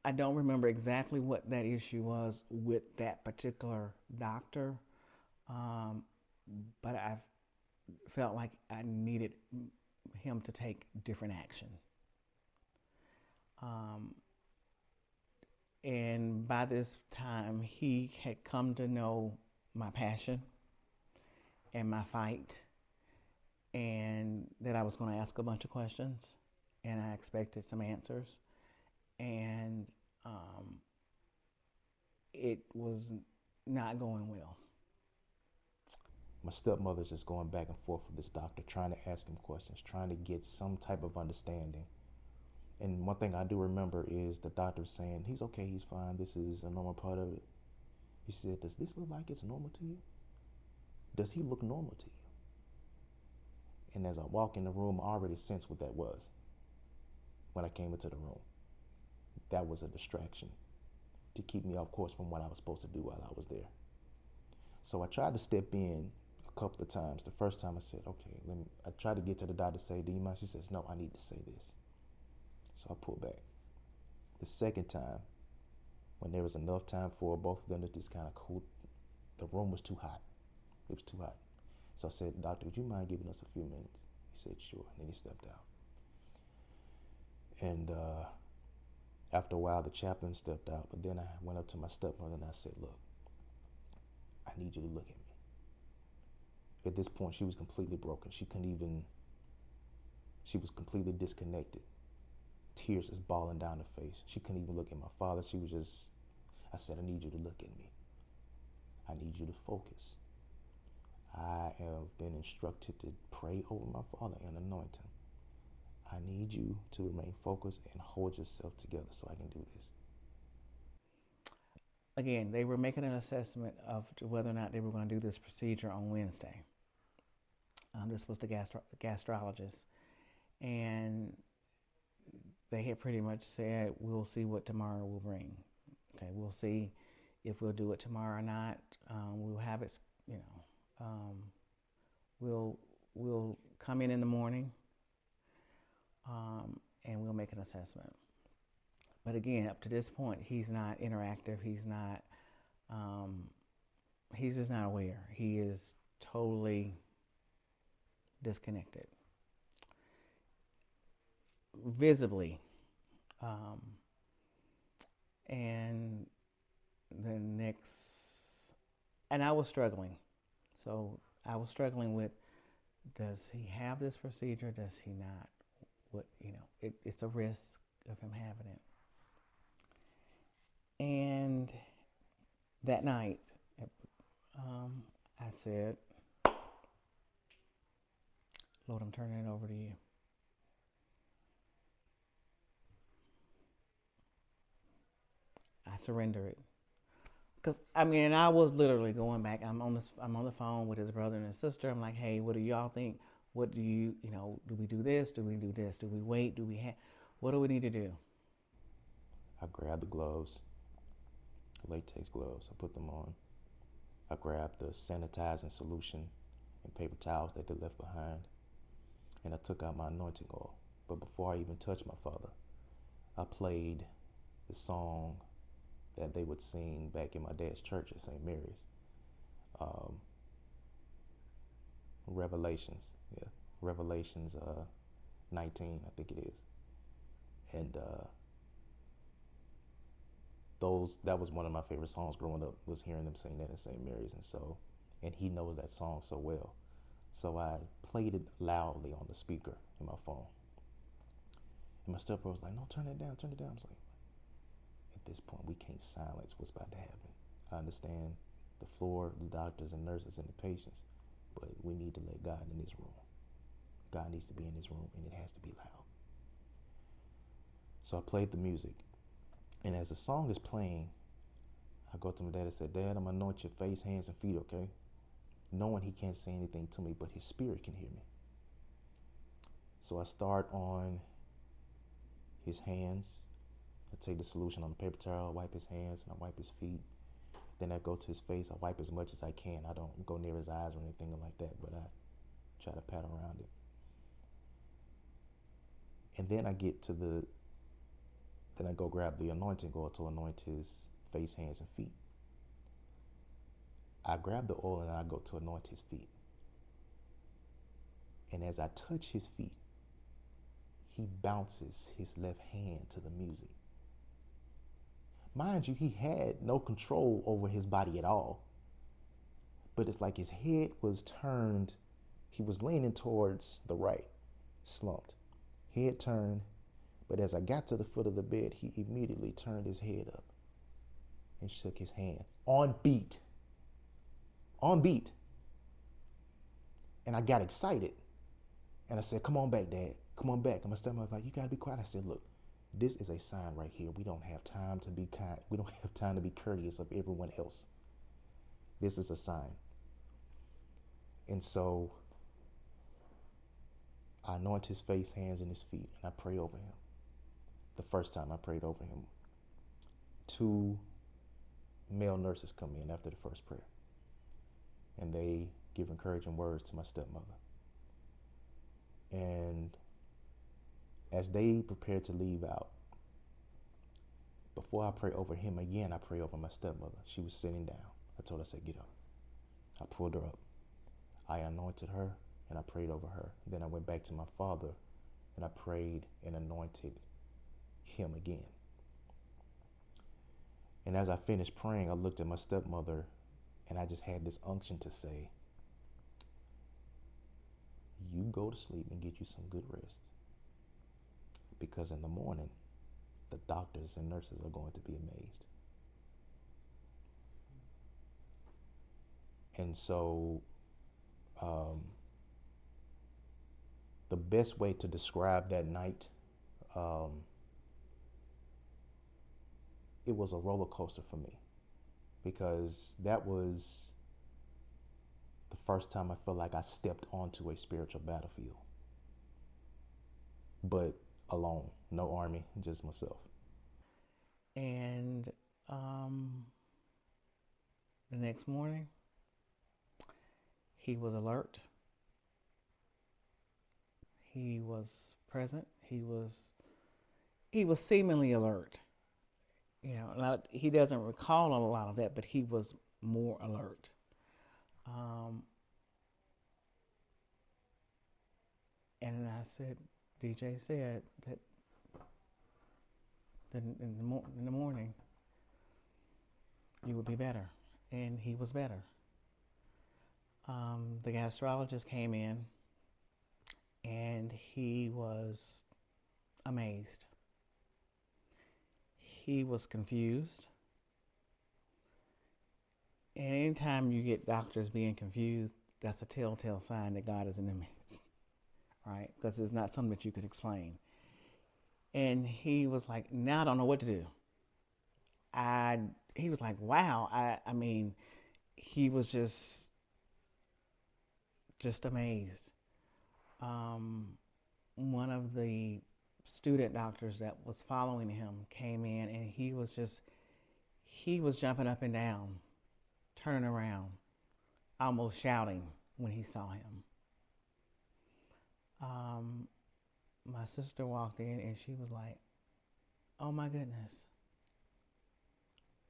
I don't remember exactly what that issue was with that particular doctor, but I felt like I needed him to take different action. And by this time, he had come to know my passion and my fight, and that I was going to ask a bunch of questions, and I expected some answers. And it was not going well.
My stepmother's just going back and forth with this doctor, trying to ask him questions, trying to get some type of understanding. And one thing I do remember is the doctor saying, he's okay, he's fine, this is a normal part of it. He said, does this look like it's normal to you? Does he look normal to you? And as I walk in the room, I already sensed what that was when I came into the room. That was a distraction to keep me off course from what I was supposed to do while I was there. So I tried to step in a couple of times. The first time I said, okay, I tried to get to the doctor to say, do you mind? She says, no, I need to say this. So I pulled back. The second time, when there was enough time for both of them to just kind of cool, the room was too hot. It was too hot. So I said, doctor, would you mind giving us a few minutes? He said, sure. And then he stepped out. And after a while, the chaplain stepped out. But then I went up to my stepmother and I said, look, I need you to look at me. At this point, she was completely broken. She was completely disconnected. Tears just bawling down her face. She couldn't even look at my father. I said, I need you to look at me. I need you to focus. I have been instructed to pray over my father and anoint him. I need you to remain focused and hold yourself together so I can do this.
Again, they were making an assessment of whether or not they were going to do this procedure on Wednesday. This was the gastrologist. And they had pretty much said, we'll see what tomorrow will bring. Okay, we'll see if we'll do it tomorrow or not. We'll have it, we'll come in the morning, and we'll make an assessment. But again, up to this point, he's not interactive. He's just not aware. He is totally disconnected. Visibly. And I was struggling. So I was struggling with, does he have this procedure? Does he not? It's a risk of him having it. And that night, I said, Lord, I'm turning it over to you. I surrender it. Because, I was literally going back. I'm on the phone with his brother and his sister. I'm like, hey, what do y'all think? What do you, do we do this? Do we do this? Do we wait? What do we need to do?
I grabbed the gloves, latex gloves. I put them on. I grabbed the sanitizing solution and paper towels that they left behind. And I took out my anointing oil. But before I even touched my father, I played the song that they would sing back in my dad's church at St. Mary's. Revelations 19, I think it is. And that was one of my favorite songs growing up, was hearing them sing that at St. Mary's. And he knows that song so well. So I played it loudly on the speaker in my phone. And my stepbrother was like, no, turn it down, turn it down. I was like, at this point, we can't silence what's about to happen. I understand the floor, the doctors and nurses and the patients, but we need to let God in this room. God needs to be in this room, and it has to be loud. So I played the music, and as the song is playing, I go to my dad and said, Dad, I'm gonna anoint your face, hands, and feet, okay? Knowing he can't say anything to me, but his spirit can hear me. So I start on his hands. I take the solution on the paper towel, I wipe his hands, and I wipe his feet. Then I go to his face, I wipe as much as I can. I don't go near his eyes or anything like that, but I try to pat around it. And then I go grab the anointing oil to anoint his face, hands, and feet. I grab the oil and I go to anoint his feet. And as I touch his feet, he bounces his left hand to the music. Mind you, he had no control over his body at all. But it's like his head was turned, he was leaning towards the right, slumped. Head turned, but as I got to the foot of the bed, he immediately turned his head up and shook his hand on beat. On beat. And I got excited. And I said, come on back, Dad. Come on back. And my stepmother was like, you got to be quiet. I said, look, this is a sign right here. We don't have time to be kind. We don't have time to be courteous of everyone else. This is a sign. And so I anoint his face, hands, and his feet, and I pray over him. The first time I prayed over him, 2 male nurses come in after the first prayer, and they give encouraging words to my stepmother. And as they prepared to leave out, before I pray over him again, I pray over my stepmother. She was sitting down. I told her, I said, get up. I pulled her up. I anointed her and I prayed over her. Then I went back to my father and I prayed and anointed him again. And as I finished praying, I looked at my stepmother and I just had this unction to say, you go to sleep and get you some good rest. Because in the morning, the doctors and nurses are going to be amazed. And so the best way to describe that night, it was a roller coaster for me, because that was the first time I felt like I stepped onto a spiritual battlefield, but alone, no army, just myself.
And the next morning, he was alert. He was present. He was seemingly alert. You know, he doesn't recall a lot of that, but he was more alert. And I said, DJ said that in the morning you would be better, and he was better. The gastrologist came in, and he was amazed. He was confused. And anytime you get doctors being confused, that's a telltale sign that God is in the midst, right? Because it's not something that you could explain. And he was like, now I don't know what to do. He was like, wow. I mean, he was just amazed. One of the student doctors that was following him came in, and he was jumping up and down, turning around, almost shouting when he saw him. My sister walked in and she was like, oh my goodness.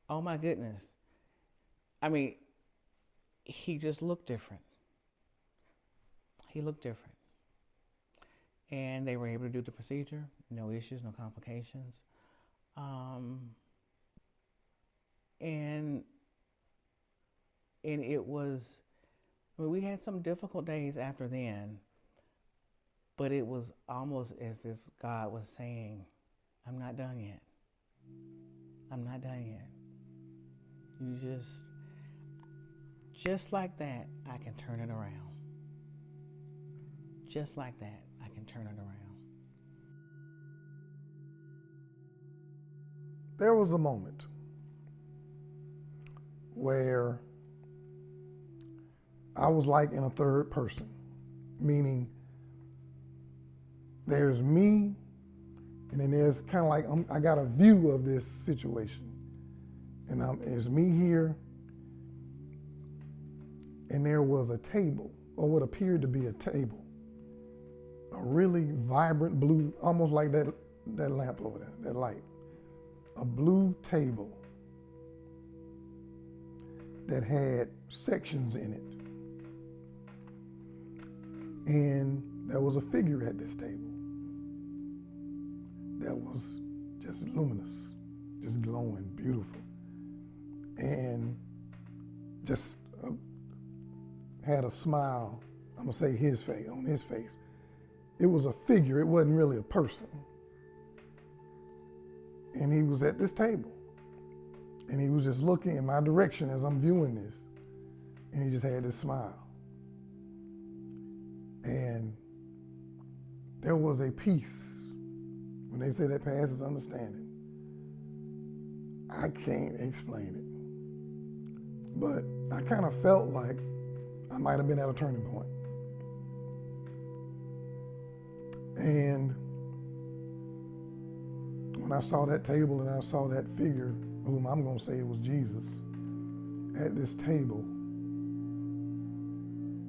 Oh my goodness. I mean, he just looked different. He looked different. And they were able to do the procedure, no issues, no complications. And it was, I mean, we had some difficult days after then, but it was almost as if God was saying, I'm not done yet. I'm not done yet. You just like that, I can turn it around. Just like that, I can turn it around.
There was a moment where I was like in a third person, meaning there's me And then there's kind of like, I got a view of this situation. And it's me here, and there was a table, or what appeared to be a table. A really vibrant blue, almost like that lamp over there, that light. A blue table that had sections in it. And there was a figure at this table that was just luminous, just glowing, beautiful. And just had a smile, I'm gonna say his face, on his face. It was a figure, it wasn't really a person. And he was at this table. And he was just looking in my direction as I'm viewing this. And he just had this smile. And there was a peace. When they say that passes understanding, I can't explain it. But I kind of felt like I might have been at a turning point. And when I saw that table and I saw that figure, whom I'm going to say it was Jesus, at this table,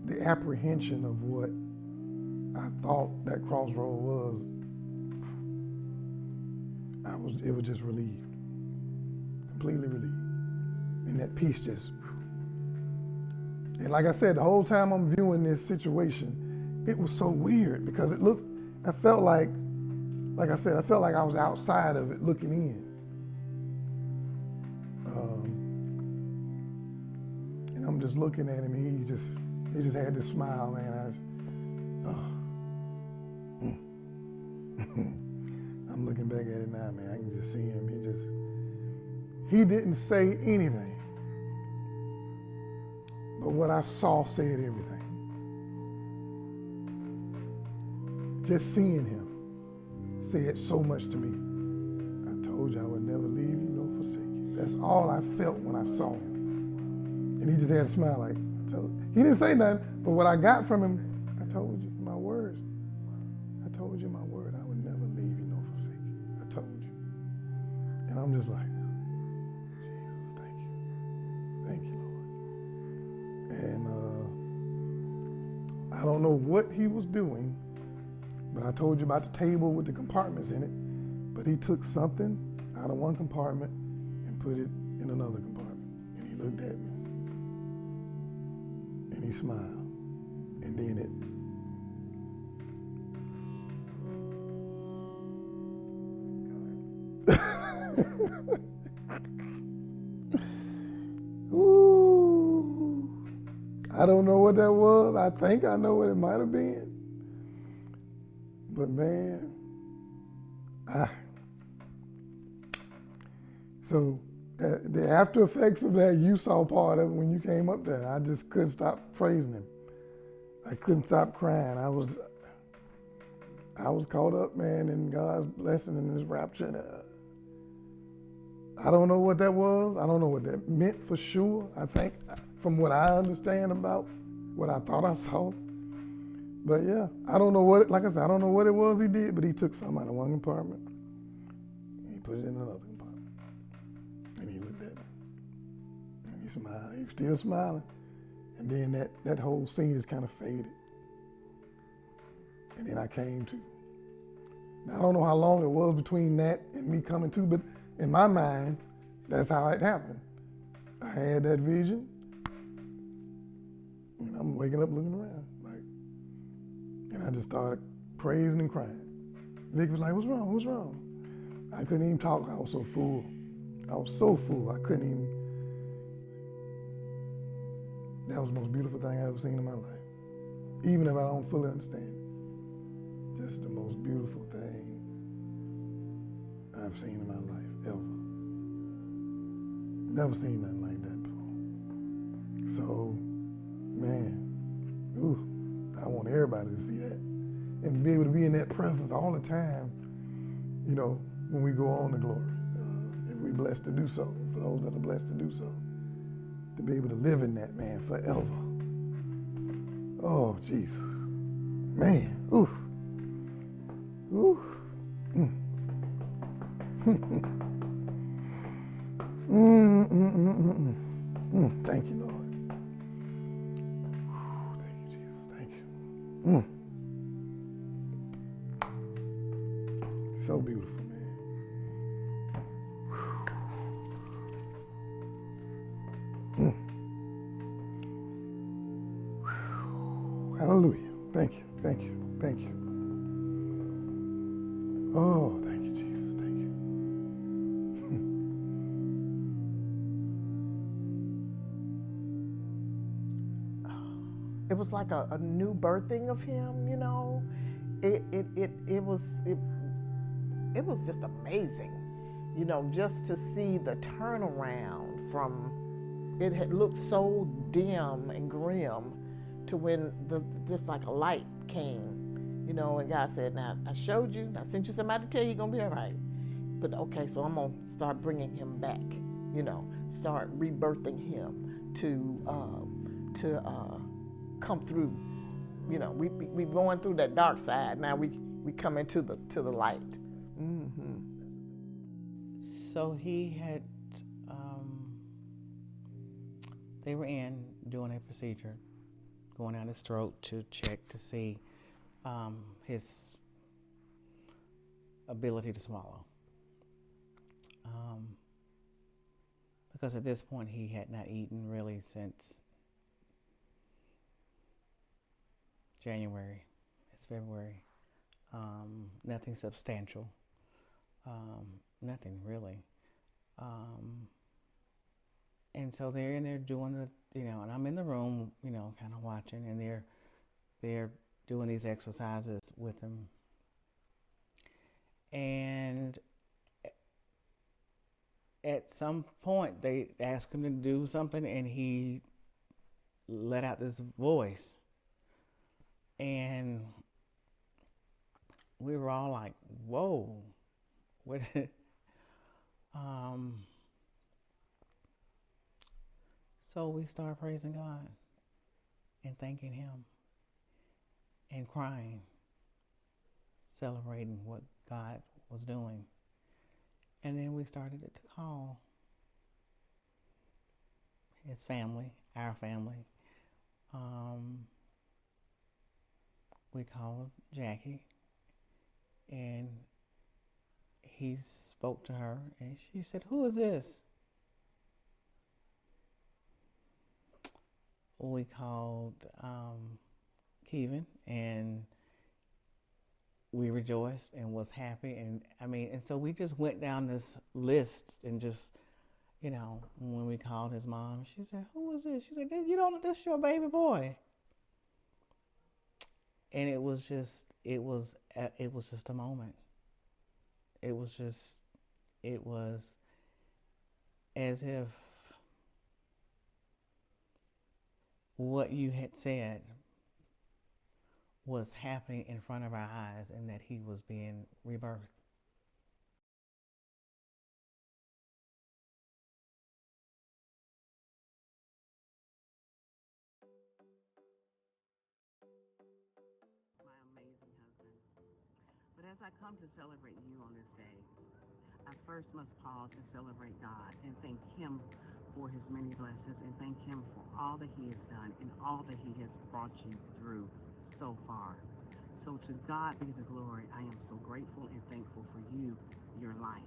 the apprehension of what I thought that crossroad was, it was just relieved, completely relieved. And that peace just, and like I said, the whole time I'm viewing this situation, it was so weird because I felt like I said, I felt like I was outside of it looking in. And I'm just looking at him, and he just had this smile, man. I'm looking back at it now, man. I can just see him. He didn't say anything. But what I saw said everything. Just seeing him said so much to me. I told you I would never leave you nor forsake you. That's all I felt when I saw him. And he just had a smile like, I told you. He didn't say nothing, but what I got from him, I told you, my words. I told you my word, I would never leave you nor forsake you. I told you. And I'm just like, Jesus, thank you. Thank you, Lord. And I don't know what he was doing, but I told you about the table with the compartments in it, but he took something out of one compartment and put it in another compartment. And he looked at me. And he smiled. And then it Ooh. I don't know what that was. I think I know what it might have been. But man, so the after effects of that, you saw part of it when you came up there. I just couldn't stop praising him. I couldn't stop crying. I was caught up, man, in God's blessing and his rapture. I don't know what that was. I don't know what that meant for sure. I think from what I understand about what I thought I saw. But yeah, I don't know what, like I said, I don't know what it was he did, but he took some out of one compartment and he put it in another compartment. And he looked at me and he smiled. He was still smiling. And then that whole scene just kind of faded. And then I came to. Now, I don't know how long it was between that and me coming to, but in my mind, that's how it happened. I had that vision, and I'm waking up looking around, and I just started praising and crying. Vic was like, what's wrong, what's wrong? I couldn't even talk, I was so full. I was so full, I couldn't even. That was the most beautiful thing I've ever seen in my life. Even if I don't fully understand it. Just the most beautiful thing I've seen in my life, ever. Never seen nothing like that before. So, man, I want everybody to see that. And be able to be in that presence all the time, you know, when we go on to glory. If we're blessed to do so, for those that are blessed to do so. To be able to live in that, man, forever. Oh, Jesus. Man, ooh. Ooh. Thank you, Lord. Thank you, Jesus. Thank you. So beautiful, man. Hallelujah. Thank you. Thank you. Thank you. Oh, thank you, Jesus. Thank you.
It was like a new birthing of him, you know. It was just amazing, you know, just to see the turnaround from it had looked so dim and grim to when just like a light came, you know, and God said, now I showed you, I sent you somebody to tell you you're gonna be all right. But okay, so I'm gonna start bringing him back, you know, start rebirthing him to come through. You know, we going through that dark side. Now we come into the light. Mm-hmm.
So he had, they were in doing a procedure, going down his throat to check to see his ability to swallow. Because at this point he had not eaten really since January. It's February. Nothing substantial. Nothing really. And so they're in there doing the, you know, and I'm in the room, you know, kind of watching, and they're doing these exercises with him. And at some point they asked him to do something, and he let out this voice. And we were all like, whoa, what? So we started praising God and thanking him and crying, celebrating what God was doing. And then we started to call his family, our family. We called Jackie, and he spoke to her, and she said, "Who is this?" We called Kevin, and we rejoiced and was happy, and I mean, and so we just went down this list, and just, you know, when we called his mom, she said, "Who was this?" She said, "You don't, this is your baby boy." And it was just a moment. It was as if what you had said was happening in front of our eyes, and that he was being rebirthed.
My amazing husband. But as I come to celebrate you on this day, I first must pause and celebrate God and thank him for his many blessings, and thank him for all that he has done and all that he has brought you through so far. So to God be the glory. I am so grateful and thankful for you, your life.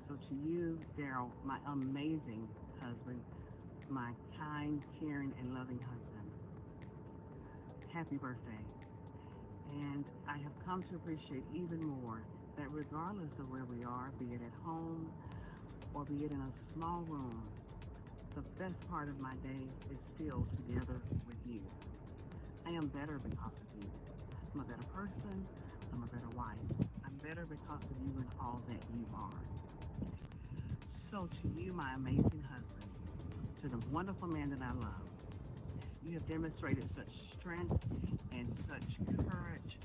So to you, Daryl, my amazing husband, my kind, caring, and loving husband, happy birthday. And I have come to appreciate even more that regardless of where we are, be it at home or be it in a small room, the best part of my day is still together with you. I am better because of you. I'm a better person. I'm a better wife. I'm better because of you and all that you are. So to you, my amazing husband, to the wonderful man that I love, you have demonstrated such strength and such courage.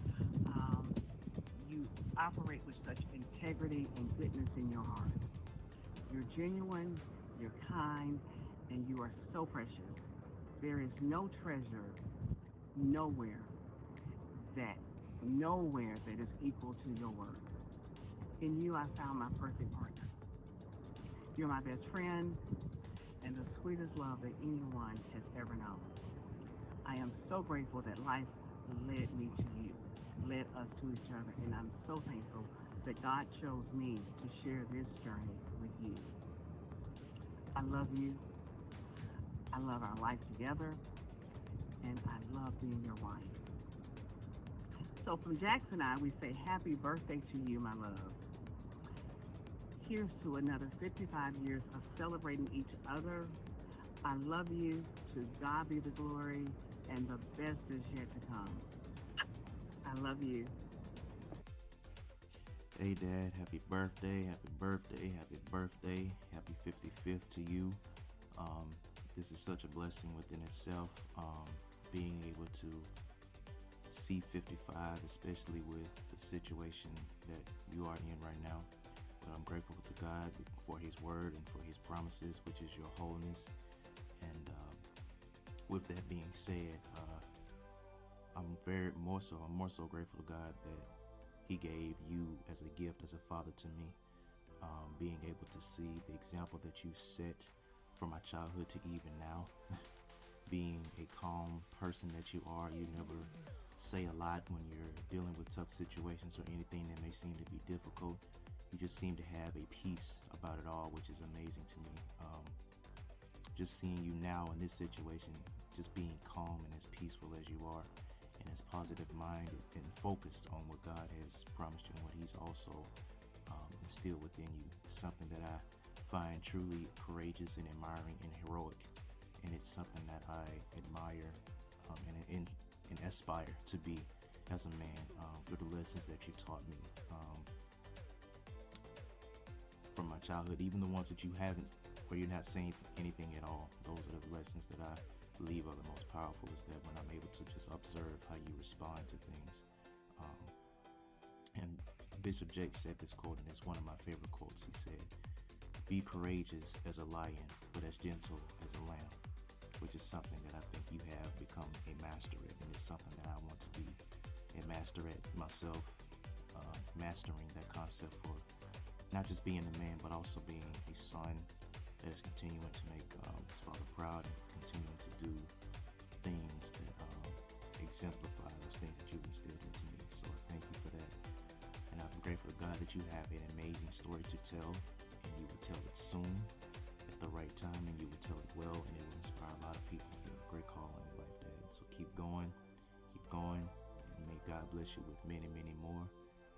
You operate with such integrity and goodness in your heart. You're genuine, you're kind, and you are so precious. There is no treasure nowhere that is equal to your worth. In you, I found my perfect partner. You're my best friend and the sweetest love that anyone has ever known. I am so grateful that life led me to you, led us to each other, and I'm so thankful that God chose me to share this journey with you. I love you. I love our life together, and I love being your wife. So from Jackson and I, we say happy birthday to you, my love. Here's to another 55 years of celebrating each other. I love you. To God be the glory, and the best is yet to come. I love you.
Hey Dad, happy birthday, happy birthday, happy birthday, happy 55th to you. This is such a blessing within itself, being able to see 55, especially with the situation that you are in right now. But I'm grateful to God for His word and for His promises, which is your wholeness. And with that being said, I'm more so grateful to God that He gave you as a gift, as a father to me, being able to see the example that you set from my childhood to even now. Being a calm person that you are, you never say a lot when you're dealing with tough situations or anything that may seem to be difficult. You just seem to have a peace about it all, which is amazing to me. Just seeing you now in this situation, just being calm and as peaceful as you are, and as positive-minded and focused on what God has promised you and what He's also instilled within you, is something that I find truly courageous and admiring and heroic. And it's something that I admire and aspire to be as a man, with the lessons that you taught me from my childhood, even the ones that you haven't, where you're not saying anything at all. Those are the lessons that I believe are the most powerful, is that when I'm able to just observe how you respond to things. And Bishop Jake said this quote, and it's one of my favorite quotes. He said, "Be courageous as a lion, but as gentle as a lamb," which is something that I think you have become a master at, and it's something that I want to be a master at myself, mastering that concept for not just being a man, but also being a son that is continuing to make his father proud and continuing to do things that exemplify those things that you've instilled into me. So thank you for that. And I'm grateful to God that you have an amazing story to tell, and you will tell it soon at the right time, and you will tell it well, and it will inspire a lot of people. You have a great call in your life, Dad. So keep going, and may God bless you with many, many more.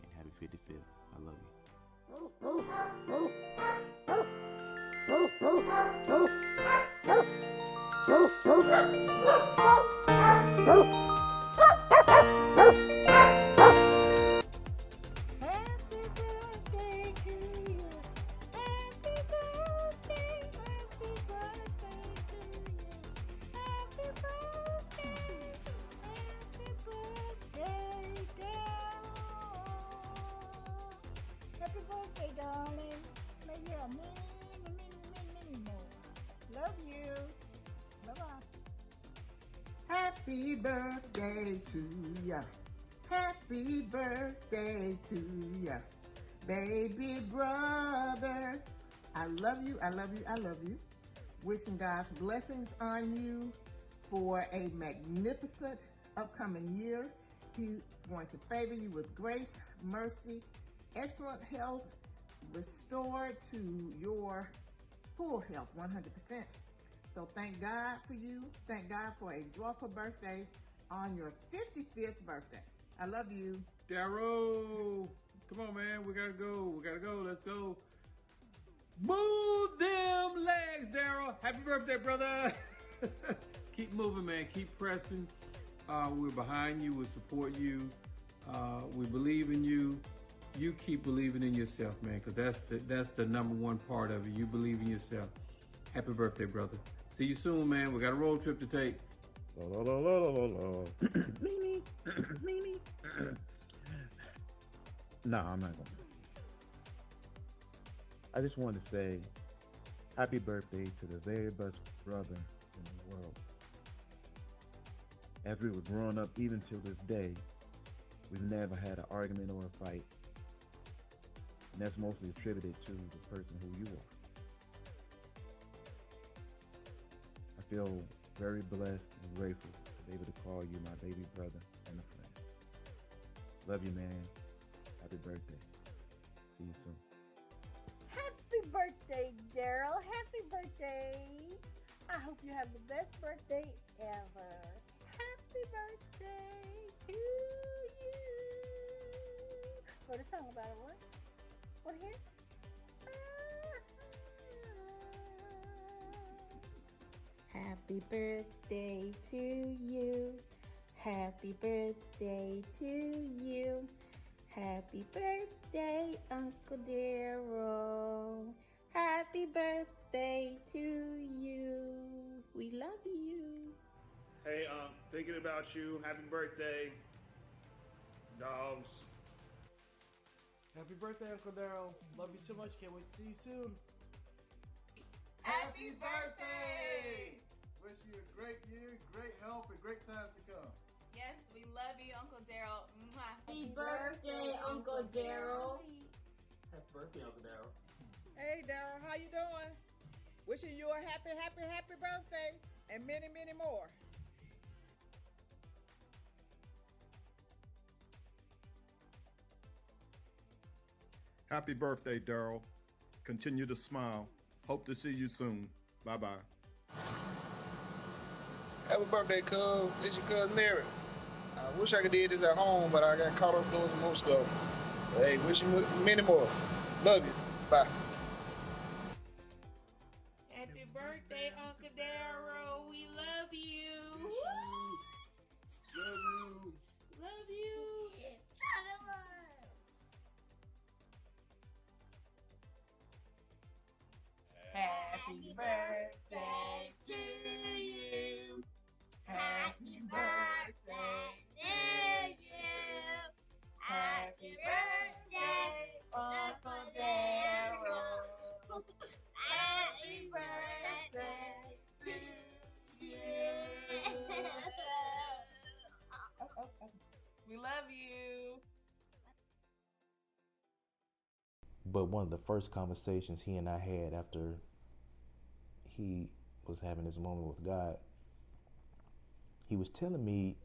And happy 55th. I love you.
Happy birthday to you. Happy birthday, happy birthday to you. Happy birthday, Daryl. Happy birthday, darling. May you have many more. Love you. Bye-bye.
Happy birthday to ya. Happy birthday to ya. Baby brother. I love you, I love you, I love you. Wishing God's blessings on you for a magnificent upcoming year. He's going to favor you with grace, mercy, excellent health, restored to your full health, 100%. So thank God for you. Thank God for a joyful birthday on your 55th birthday. I love you.
Darrow, come on, man. We gotta go. Let's go. Move them legs, Darrow. Happy birthday, brother. Keep moving, man. Keep pressing. We're behind you. We support you. We believe in you. You keep believing in yourself, man, because that's the number one part of it. You believe in yourself. Happy birthday, brother. See you soon, man. We got a road trip to take.
No, I'm not gonna. I just wanted to say happy birthday to the very best brother in the world. As we were growing up, even till this day, we've never had an argument or a fight. And that's mostly attributed to the person who you are. I feel very blessed and grateful to be able to call you my baby brother and a friend. Love you, man. Happy birthday. See you soon.
Happy birthday, Daryl. Happy birthday. I hope you have the best birthday ever. Happy birthday to you. What a song about it, what? What here?
Happy birthday to you. Happy birthday to you. Happy birthday, Uncle Daryl. Happy birthday to you. We love you.
Hey, thinking about you. Happy birthday, dogs.
Happy birthday, Uncle Daryl. Love you so much. Can't wait to see you soon.
Happy birthday! Wish you a great year, great health, and great times to come.
Yes, we love you, Uncle Daryl.
Happy birthday, Uncle Daryl.
Happy birthday, Uncle Daryl.
Hey, Daryl, how you doing? Wishing you a happy, happy, happy birthday and many, many more.
Happy birthday, Daryl. Continue to smile. Hope to see you soon. Bye-bye.
Happy birthday, cuz. This your cousin Mary. I wish I could do this at home, but I got caught up doing some more stuff. But hey, wish you many more. Love you. Bye.
Happy birthday, Uncle Daryl. We love you.
Love you.
Love you.
Happy birthday to you. Happy birthday to you. Happy birthday, Uncle Daryl. Happy birthday to you.
We love you.
But one of the first conversations he and I had after he was having this moment with God, he was telling me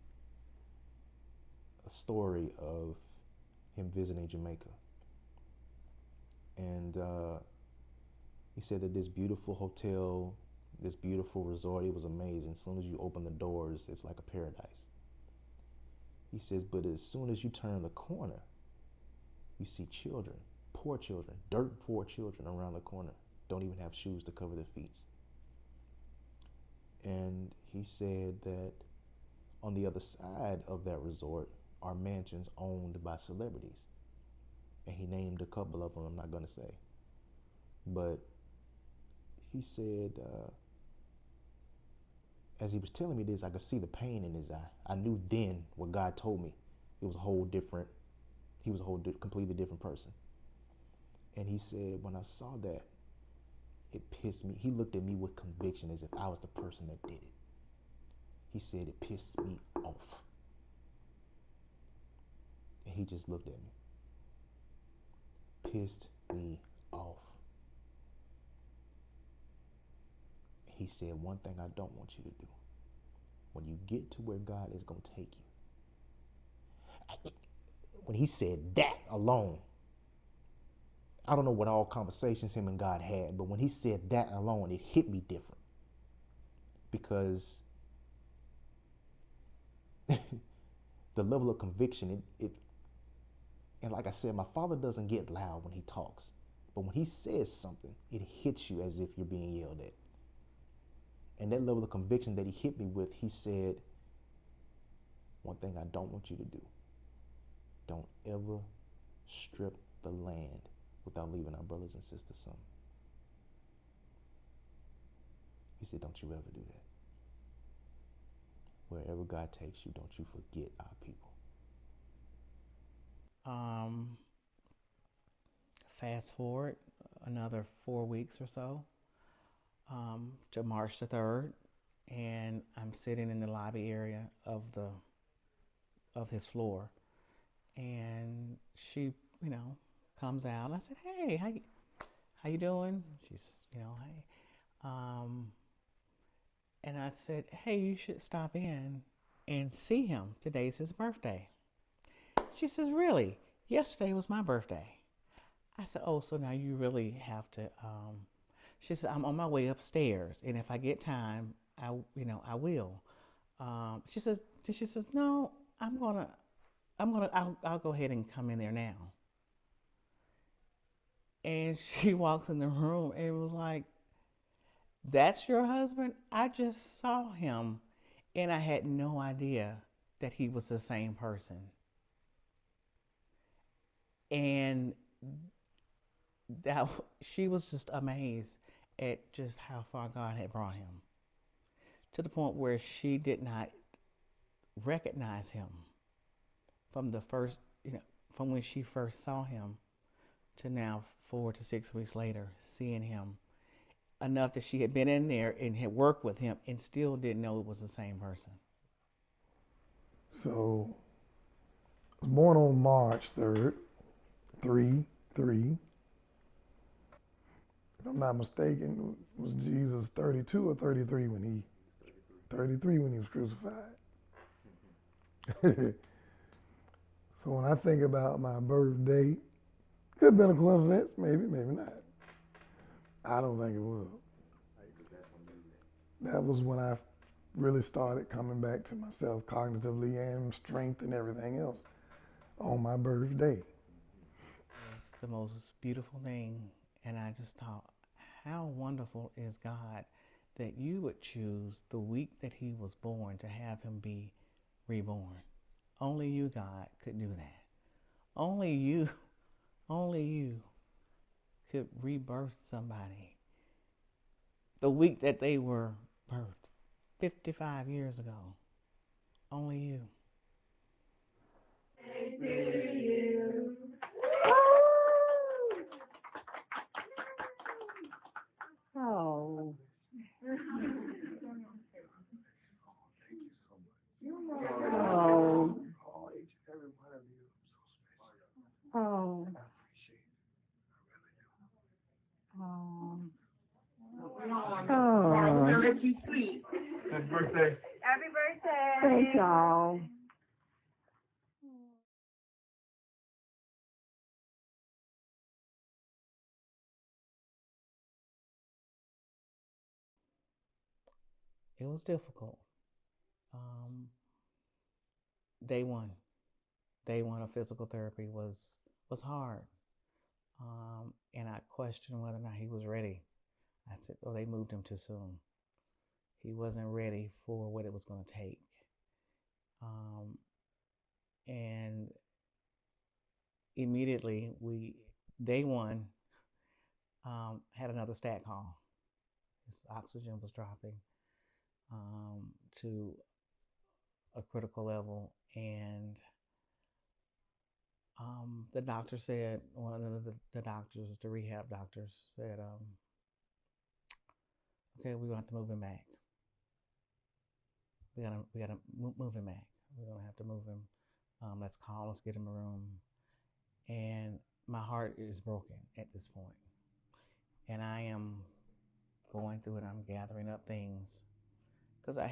a story of him visiting Jamaica. And he said that this beautiful hotel, this beautiful resort, it was amazing. As soon as you open the doors, it's like a paradise. He says, but as soon as you turn the corner, you see children, poor children, dirt poor children around the corner, don't even have shoes to cover their feet. And he said that on the other side of that resort are mansions owned by celebrities. And he named a couple of them, I'm not gonna say. But he said, as he was telling me this, I could see the pain in his eye. I knew then what God told me. It was a whole different, he was a whole completely different person. And he said, when I saw that, it pissed me. He looked at me with conviction as if I was the person that did it. He said, it pissed me off. And he just looked at me. Pissed me off. He said, one thing I don't want you to do. When you get to where God is going to take you. When he said that alone, I don't know what all conversations him and God had, but when he said that alone, it hit me different. Because the level of conviction, and like I said, my father doesn't get loud when he talks. But when he says something, it hits you as if you're being yelled at. And that level of conviction that he hit me with, he said, one thing I don't want you to do, don't ever strip the land without leaving our brothers and sisters some. He said, don't you ever do that. Wherever God takes you, don't you forget our people.
Fast forward another 4 weeks or so to March the 3rd, and I'm sitting in the lobby area of his floor, and she, comes out. And I said, hey, how you doing? She's, hey. And I said, hey, you should stop in and see him. Today's his birthday. She says, really? Yesterday was my birthday. I said, oh, so now you really have to, she said, I'm on my way upstairs, and if I get time, I will. She says, no, I'll go ahead and come in there now. And she walks in the room and was like, that's your husband? I just saw him, and I had no idea that he was the same person. And that she was just amazed at just how far God had brought him, to the point where she did not recognize him from the first, from when she first saw him to now 4 to 6 weeks later, seeing him enough that she had been in there and had worked with him and still didn't know it was the same person.
So, I was born on March 3rd, 3/3. If I'm not mistaken, was Jesus 32 or 33 when he 33 when he was crucified? So when I think about my birthday, could have been a coincidence, maybe not. I don't think it was. That was when I really started coming back to myself cognitively and strength and everything else on my birthday.
It's the most beautiful thing, and I just thought, how wonderful is God that you would choose the week that he was born to have him be reborn. Only you, God, could do that. Only you could rebirth somebody the week that they were birthed 55 years ago. Only you.
Oh. Oh. Oh. Oh. Oh. Let you sleep.
Happy birthday.
Happy birthday.
Thank y'all.
It was difficult. Day one of physical therapy was hard. And I questioned whether or not he was ready. I said, oh, they moved him too soon. He wasn't ready for what it was going to take. And immediately, day one, had another stat call. His oxygen was dropping to a critical level, and the doctor said, one of the doctors, the rehab doctors said, okay, we're gonna have to move him back. We gotta move him back. We're gonna have to move him. Let's get him a room. And my heart is broken at this point. And I am going through it. I'm gathering up things, because I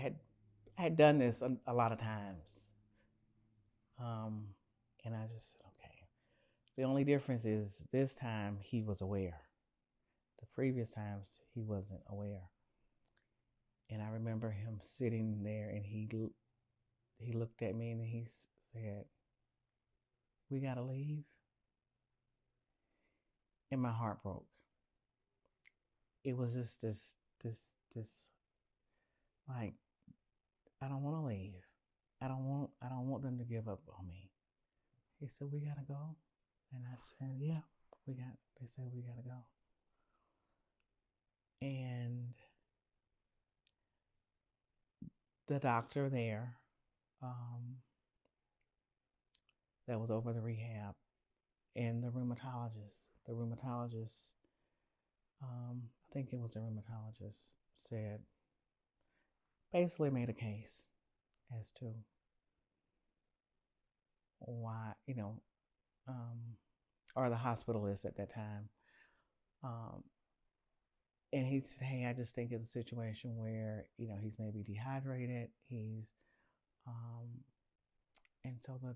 had done this a lot of times. And I just said, okay. The only difference is this time he was aware. The previous times he wasn't aware. And I remember him sitting there, and he looked at me and he said, we gotta leave. And my heart broke. It was just this like, I don't want to leave. I don't want them to give up on me. He said, we gotta go. And I said, yeah, they said we gotta go. And the doctor there, that was over the rehab, and the rheumatologist, I think it was a rheumatologist, said, basically made a case as to why, or the hospitalist at that time. And he said, hey, I just think it's a situation where, he's maybe dehydrated. And so the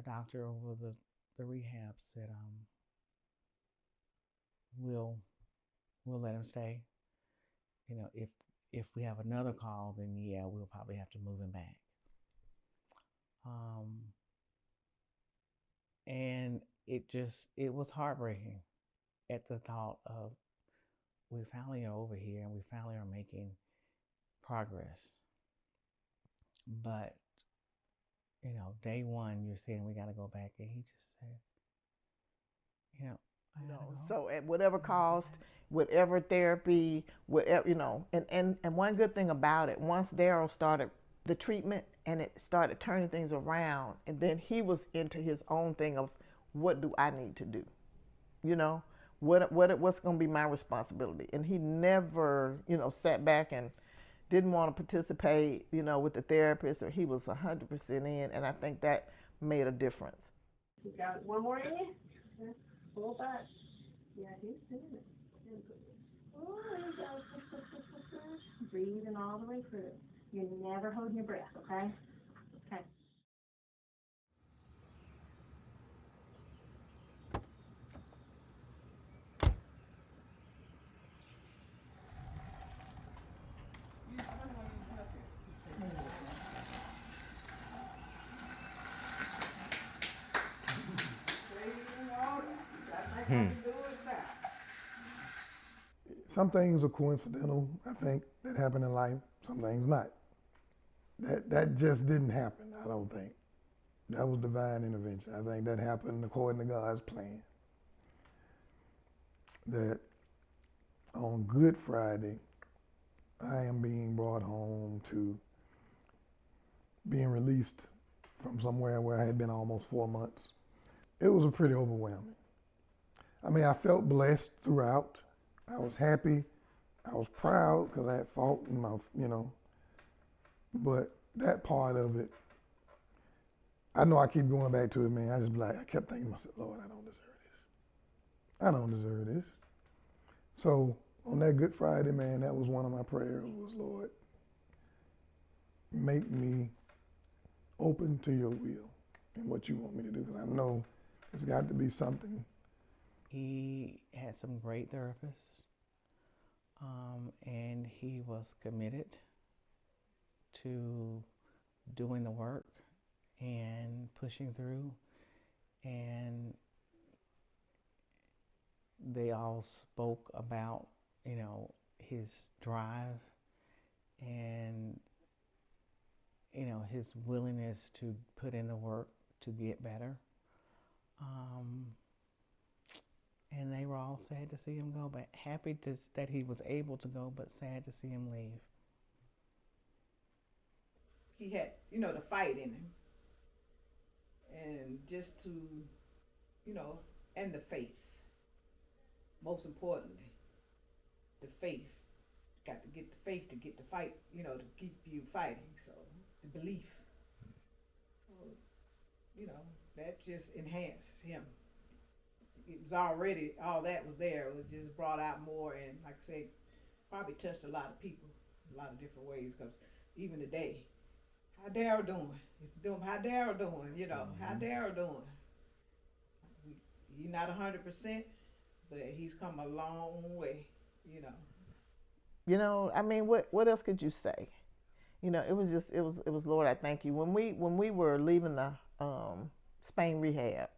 doctor over the rehab said, we'll let him stay. If we have another call, then yeah, we'll probably have to move him back. And it was heartbreaking at the thought of, we finally are over here and we finally are making progress. But, day one, you're saying we got to go back. And he just said,
So at whatever cost, whatever therapy, whatever, and one good thing about it, once Daryl started the treatment and it started turning things around, and then he was into his own thing of, what do I need to do? What's going to be my responsibility? And he never, sat back and didn't want to participate, with the therapist, or he was 100% in, and I think that made a difference.
You got one more in you? Pull back. Yeah, he's doing it. Oh, there you go. Breathing all the way through. You're never holding your breath, okay? Okay.
Some things are coincidental, I think, that happen in life. Some things not. That just didn't happen, I don't think. That was divine intervention. I think that happened according to God's plan. That on Good Friday, I am being brought home to being released from somewhere where I had been almost 4 months. It was pretty overwhelming. I mean, I felt blessed throughout. I was happy. I was proud because I had fought in my, but that part of it, I know I keep going back to it, man. I kept thinking to myself, Lord, I don't deserve this. I don't deserve this. So on that Good Friday, man, that was one of my prayers was, Lord, make me open to your will and what you want me to do, because I know there's got to be something.
He had some great therapists, and he was committed to doing the work and pushing through, and they all spoke about, his drive and, his willingness to put in the work to get better. And they were all sad to see him go, but happy that he was able to go, but sad to see him leave.
He had, the fight in him. And just to, and the faith. Most importantly, the faith. Got to get the faith to get the fight, to keep you fighting. So, the belief. So, that just enhanced him. It was already, all that was there. It was just brought out more, and like I said, probably touched a lot of people a lot of different ways, because even today, how Daryl doing? How Daryl doing? How Daryl doing? He's not 100%, but he's come a long way,
I mean, what else could you say? It was Lord, I thank you. When we were leaving the Spain rehab,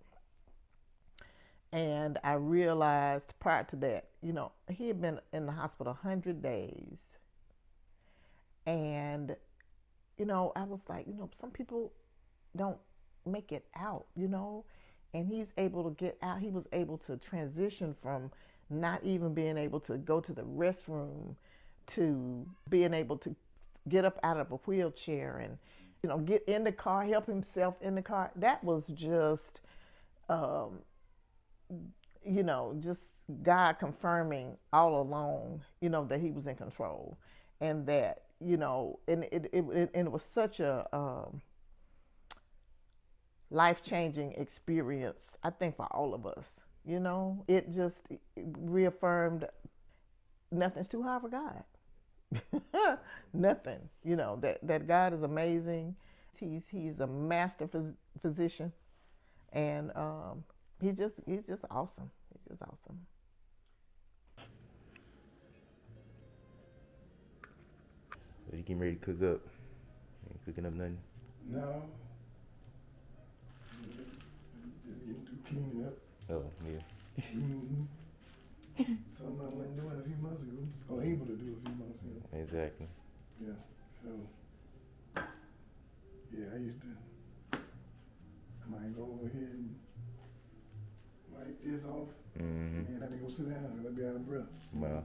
and I realized prior to that, he had been in the hospital 100 days. And, I was like, some people don't make it out, and he's able to get out. He was able to transition from not even being able to go to the restroom to being able to get up out of a wheelchair and, get in the car, help himself in the car. That was just, just God confirming all along, that he was in control, and that, and it was such a life-changing experience, I think, for all of us. You know, it just reaffirmed nothing's too hard for God. Nothing. You know, that God is amazing. He's a master physician, and he's just awesome. He's just awesome.
So you getting ready to cook up? Ain't cooking up nothing?
No. Just getting through cleaning up.
Oh, yeah.
Something I wasn't doing a few months ago, or able to do a few months ago.
Exactly.
Yeah. So, yeah, I used to. I might go over here and wipe this off, and I had to go sit down because I'd be out of breath.
Well.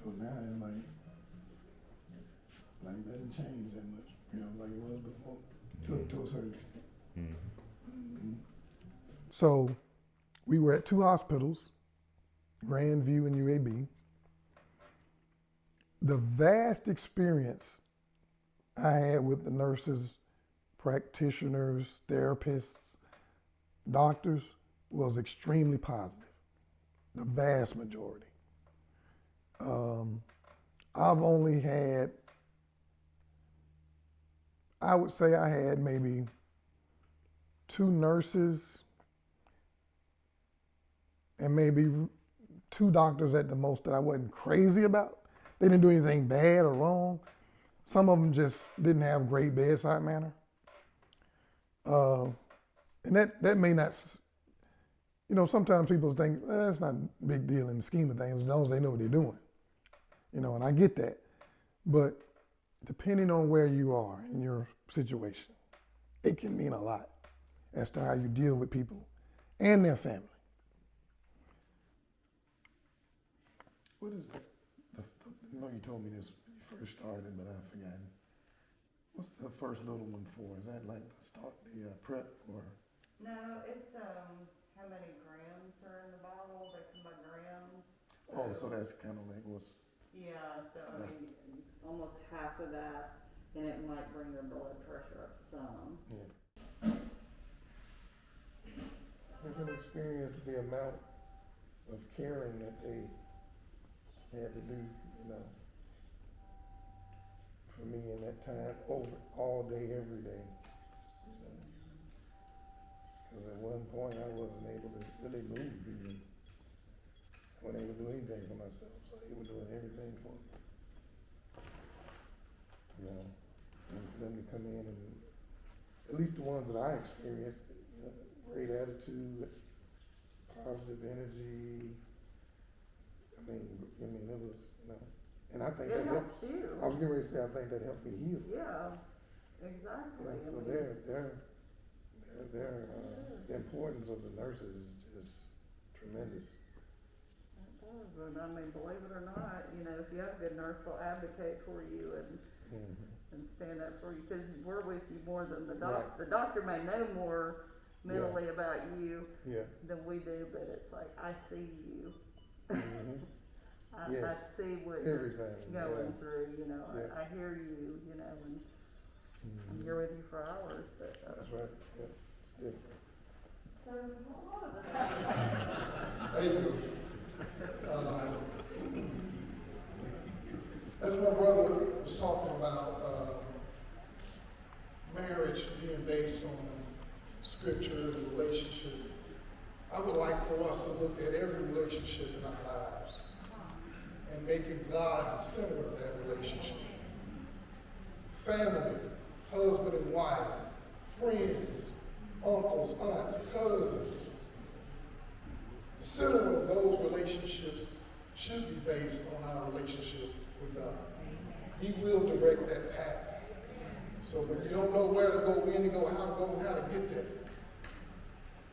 So now it's like it doesn't change that much, you know, like it was before, to a certain extent. So we were at 2 hospitals, Grandview and UAB. The vast experience I had with the nurses, practitioners, therapists, doctors was extremely positive, the vast majority. I've only had, I would say I had maybe 2 nurses and maybe 2 doctors at the most that I wasn't crazy about. They didn't do anything bad or wrong. Some of them just didn't have great bedside manner. And that may not, you know, sometimes people think, that's not a big deal in the scheme of things as long as they know what they're doing. You know, and I get that. But depending on where you are in your situation, it can mean a lot as to how you deal with people and their family. What is that? I know you told me this when you first started, but I've forgotten. What's the first little one for? Is that like the start, the prep for?
No, it's how many grams are in the bottle. They come by grams.
Oh, so that's kind of like what's.
Yeah, so I mean, almost half of that, and it might bring your blood pressure up some.
Yeah. I can experience the amount of caring that they had to do, you know, for me in that time, over all day, every day. Because at one point I wasn't able to really move even. I wasn't able to do anything for myself, so they were doing everything for me. You know, and for them to come in and, at least the ones that I experienced, you know, great attitude, positive energy. I mean, it was, you know, and I think
It
that
helps
helped.
you.
I was getting ready to say, I think that helped me heal.
Yeah, exactly.
Yeah, so the importance of the nurses is just tremendous.
It does, and I mean, believe it or not, you know, if you have a good nurse, they'll advocate for you and stand up for you, because we're with you more than the doctor.
Right.
The doctor may know more mentally about you than we do, but it's like, I see you. I see what you're going through, you know. I hear you, you know, and I'm here with you for hours. But
that's right. Yeah, it's different.
So a lot of that.
Thank you. As my brother was talking about marriage being based on scripture and relationship, I would like for us to look at every relationship in our lives and making God the center of that relationship. Family, husband and wife, friends, uncles, aunts, cousins. The center of those relationships should be based on our relationship with God. He will direct that path. So when you don't know where to go, when to go, how to go, and how to get there,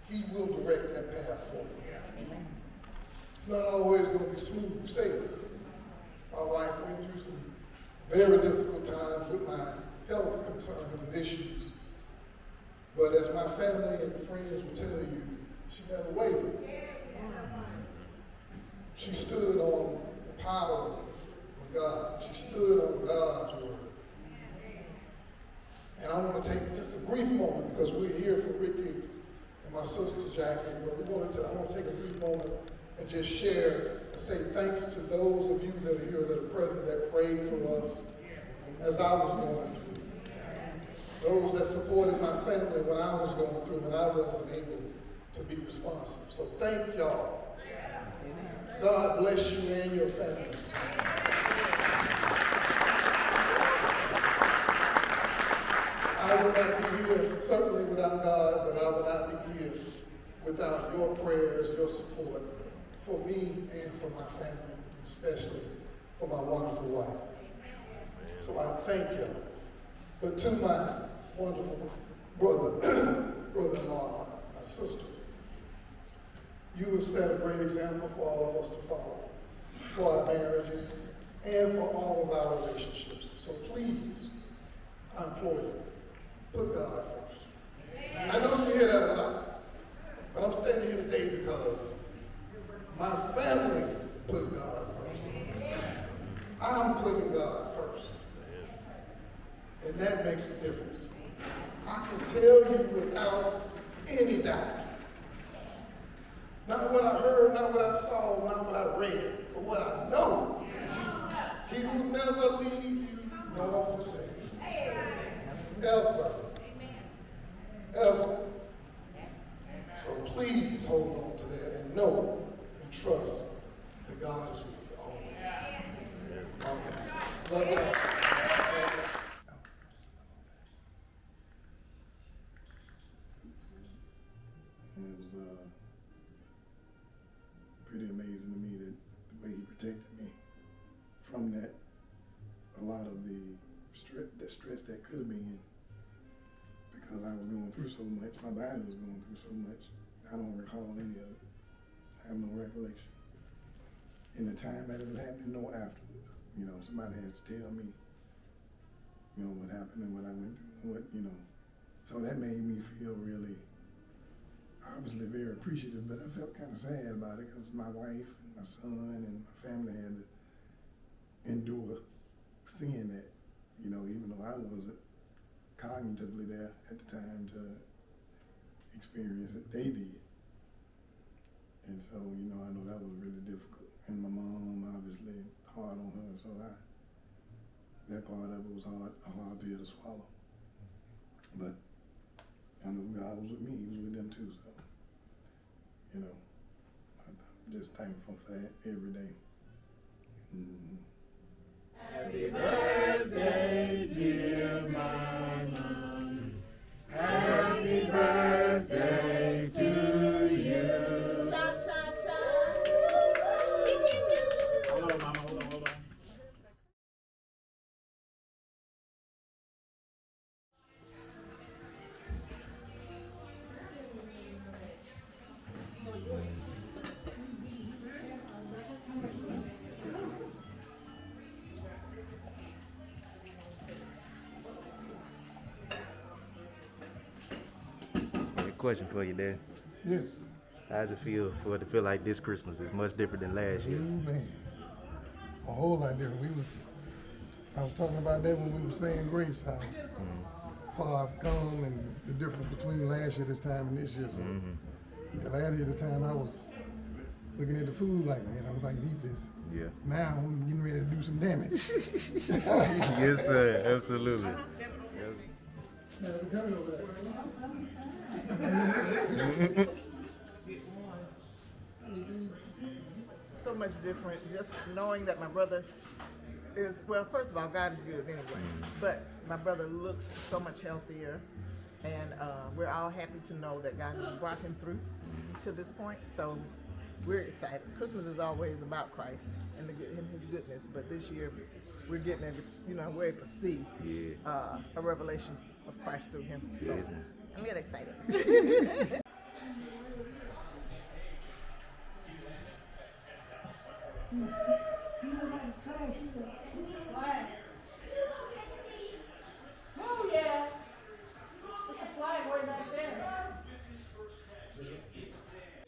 He will direct that path for you. It's not always going to be smooth sailing. My wife went through some very difficult times with my health concerns and issues. But as my family and friends will tell you, she never wavered. She stood on the power of God. She stood on God's word. And I want to take just a brief moment because we're here for Ricky and my sister Jackie, but I want to take a brief moment and just share and say thanks to those of you that are here that are present that prayed for us as I was going through. Those that supported my family when I was going through and I wasn't able to be responsive. So thank y'all. God bless you and your families. I would not be here certainly without God, but I would not be here without your prayers, your support for me and for my family, especially for my wonderful wife. So I thank you. But to my wonderful brother-in-law, my sister, you have set a great example for all of us to follow, for our marriages, and for all of our relationships. So please, I implore you, put God first. I know you hear that a lot, but I'm standing here today because my family put God first. I'm putting God first. And that makes a difference. I can tell you without any doubt. Not what I heard, not what I saw, not what I read, but what I know. He will never leave you nor forsake you. Ever. Ever. So please hold on to that and know and trust that God is with you always. Always. Love y'all. And it was pretty amazing to me that the way he protected me from that, a lot of the stress that could have been, because I was going through so much, my body was going through so much. I don't recall any of it. I have no recollection. In the time that it was happening, nor afterwards. You know, somebody has to tell me, you know, what happened and what I went through and what, you know. So that made me feel really, obviously very appreciative, but I felt kind of sad about it because my wife and my son and my family had to endure seeing that, you know, even though I wasn't cognitively there at the time to experience it, they did. And so, you know, I know that was really difficult. And my mom, obviously, hard on her, so that part of it was a hard pill to swallow. But I knew God was with me, he was with them too, so, you know, I'm just thankful for that every day.
Happy birthday, dear mama. Happy birthday to you.
Cha, cha, cha.
Hold on, mama, hold on.
Question for you, Dad.
Yes.
How does it feel for it to feel like this Christmas is much different than last year?
Oh man, a whole lot different. I was talking about that when we were saying grace, how far I've come and the difference between last year this time and this year. So yeah, last year this time I was looking at the food like, man, I hope I can eat this.
Yeah.
Now I'm getting ready to do some damage.
Yes, sir. Absolutely.
So much different, just knowing that my brother is, well, first of all, God is good anyway, but my brother looks so much healthier, and we're all happy to know that God has brought him through to this point, so we're excited. Christmas is always about Christ and his goodness, but this year we're getting able to, you know, we're able to see a revelation of Christ through him, so I'm getting excited.
Oh yeah. There's a flag way back there.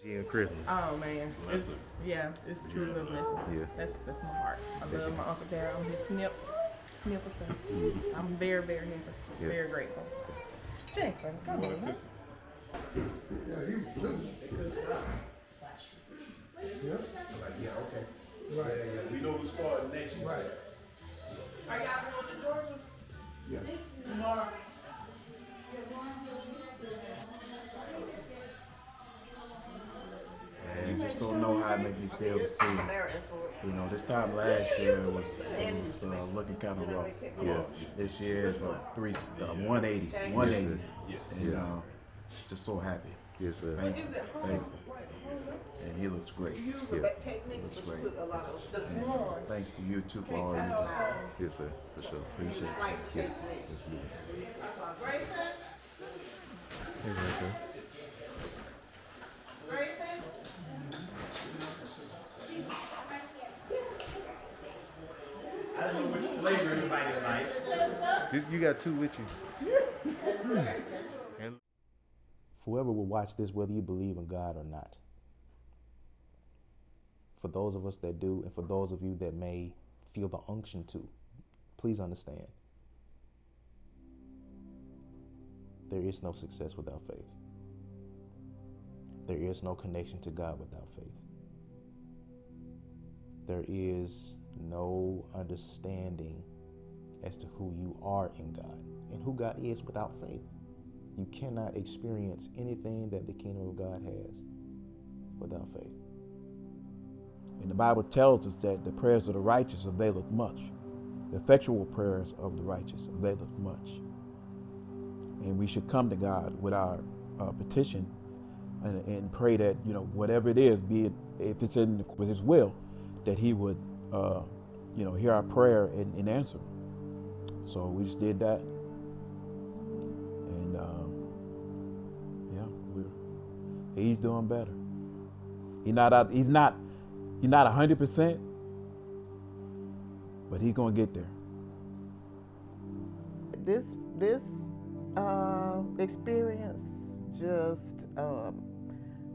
And Christmas.
Oh man, it's truly a blessing.
Yeah.
That's my heart. I love my Uncle Daryl. His snip
Nicholson. I'm very, very happy, very grateful. Jackson, come on, man.
We know who's starting next year. Right.
Are y'all going to Georgia?
Yeah.
Tomorrow.
And you just don't know how it made me feel to see. You know, this time last year was looking kind of rough.
Yeah.
This year is 180. And just so happy.
Yes, sir.
Thankful. And he looks great. He looks great. And thanks to you too for all you do.
Yes, sir. For sure.
Appreciate it.
Yeah. Yes, sir.
Hey, Grayson.
I don't know which flavor anybody likes.
You got two with you.
And whoever will watch this, whether you believe in God or not, for those of us that do, and for those of you that may feel the unction to, please understand, there is no success without faith. There is no connection to God without faith. There is no understanding as to who you are in God and who God is without faith. You cannot experience anything that the kingdom of God has without faith.
And the Bible tells us that the prayers of the righteous availeth much. The effectual prayers of the righteous availeth much. And we should come to God with our petition and pray that, whatever it is, be it if it's with His will, that He would, hear our prayer and answer. So we just did that, and he's doing better. He's not 100%, but he's gonna get there.
This experience just,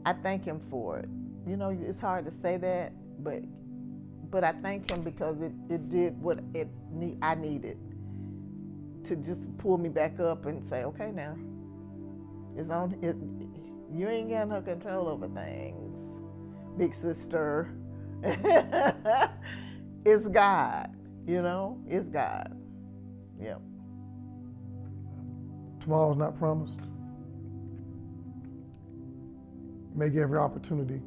I thank Him for it. It's hard to say that, but I thank Him because it did what I needed to just pull me back up and say, okay, now it's on. You ain't got no control over things, big sister. It's God, it's God. Yep.
Tomorrow's not promised. Take every opportunity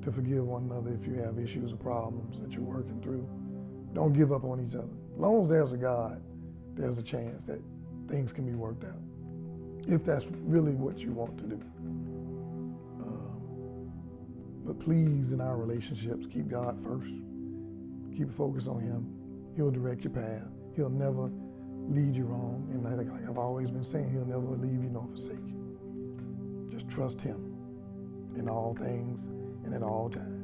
to forgive one another if you have issues or problems that you're working through. Don't give up on each other. As long as there's a God, there's a chance that things can be worked out, if that's really what you want to do. But please, in our relationships, keep God first. Keep a focus on Him. He'll direct your path. He'll never lead you wrong. And like I've always been saying, He'll never leave you nor forsake you. Just trust Him in all things and at all times.